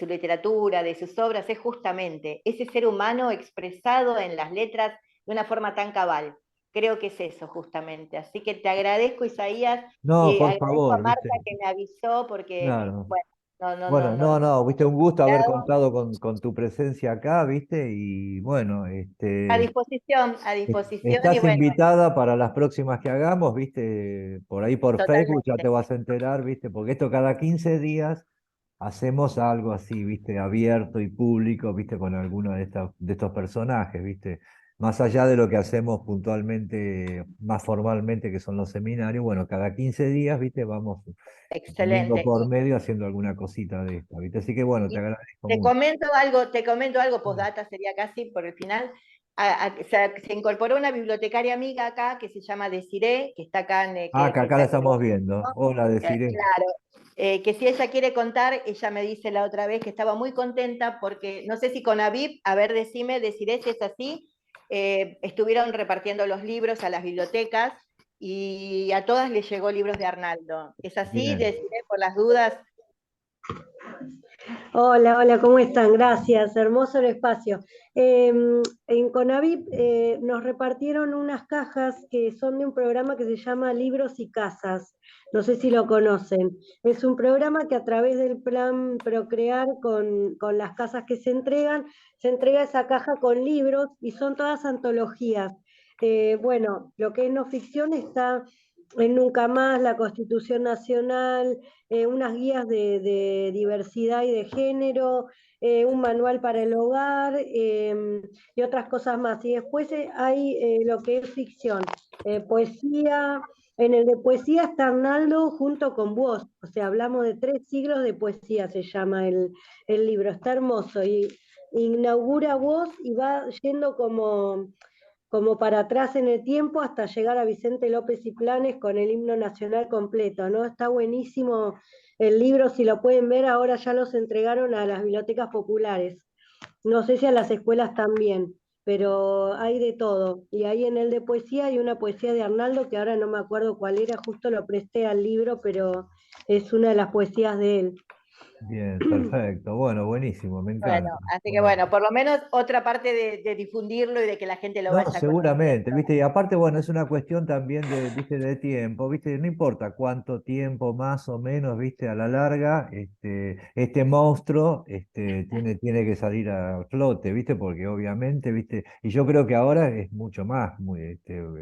literatura, de sus obras, es justamente ese ser humano expresado en las letras de una forma tan cabal. Creo que es eso justamente. Así que te agradezco, Isaías, No, y por agradezco a favor, Marta ¿viste? que me avisó porque, Claro. bueno, no, no, no, Bueno, no, no, no, viste, un gusto haber no. contado con tu presencia acá, viste, y bueno, A disposición y estás bueno, invitada para las próximas que hagamos, viste, por ahí por Facebook ya totalmente. te vas a enterar, viste, porque esto cada 15 días hacemos algo así, viste, abierto y público, viste, con alguno de estos personajes, viste, más allá de lo que hacemos puntualmente, más formalmente, que son los seminarios, bueno, cada 15 días, viste, vamos domingo Excelente. por medio haciendo alguna cosita de esta, viste, así que bueno, te Y agradezco mucho. te comento algo, postdata sería casi por el final. Se incorporó una bibliotecaria amiga acá que se llama Desiree, que está acá Ah, que que acá la está estamos viendo. Hola, deciré. claro, que si ella quiere contar, ella me dice la otra vez que estaba muy contenta porque, no sé si con Aviv, a ver, deciré si es así, estuvieron repartiendo los libros a las bibliotecas y a todas les llegó libros de Arnaldo. ¿Es así? Bien. Deciré por las dudas. Hola, hola, ¿cómo están? Gracias, hermoso el espacio. En Conavip nos repartieron unas cajas que son de un programa que se llama Libros y Casas. No sé si lo conocen. Es un programa que a través del plan Procrear con las casas que se entrega esa caja con libros y son todas antologías. Bueno, lo que es no ficción está en Nunca Más, la Constitución Nacional, unas guías de diversidad y de género, un manual para el hogar y otras cosas más. Y después hay lo que es ficción, poesía. En el de poesía está Arnaldo junto con vos, o sea, hablamos de 3 siglos de poesía, se llama el libro, está hermoso. Y inaugura vos y va yendo como para atrás en el tiempo hasta llegar a Vicente López y Planes con el himno nacional completo, ¿no? Está buenísimo el libro, si lo pueden ver, ahora ya los entregaron a las bibliotecas populares. No sé si a las escuelas también, pero hay de todo. Y ahí en el de poesía hay una poesía de Arnaldo, que ahora no me acuerdo cuál era, justo lo presté al libro, pero es una de las poesías de él. Bien, perfecto. Bueno, buenísimo, me Bueno, encanta. así que Bueno. bueno, por lo menos otra parte de difundirlo y de que la gente lo No, vaya seguramente, conociendo. ¿viste? Y aparte, bueno, es una cuestión también de, ¿viste? De tiempo, ¿viste? No importa cuánto tiempo más o menos, ¿viste? A la larga, este monstruo, tiene que salir a flote, ¿viste? Porque obviamente, ¿viste? Y yo creo que ahora es mucho más, muy,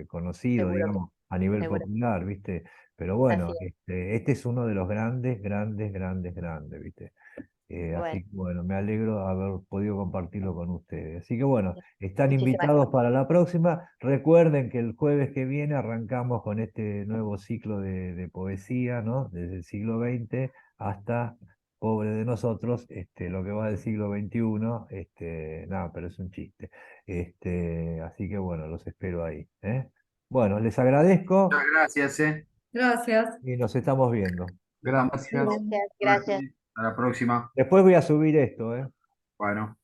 conocido, Seguro digamos, a nivel seguro. popular, ¿viste? Pero Así bueno, es. este es uno de los grandes, grandes, grandes, grandes, ¿viste? Bueno, Así que bueno, me alegro haber podido compartirlo con ustedes. Así que bueno, están muchísimas invitados gracias. para la próxima. Recuerden que el jueves que viene arrancamos con este nuevo ciclo de poesía, ¿no? Desde el siglo XX hasta Pobre de nosotros, lo que va del siglo XXI, nada, pero es un chiste. Así que bueno, los espero ahí, ¿eh? Bueno, les agradezco Muchas gracias, Gracias. y nos estamos viendo. Gracias. Gracias, gracias. Suerte. Hasta la próxima. Después voy a subir esto, ¿eh? Bueno.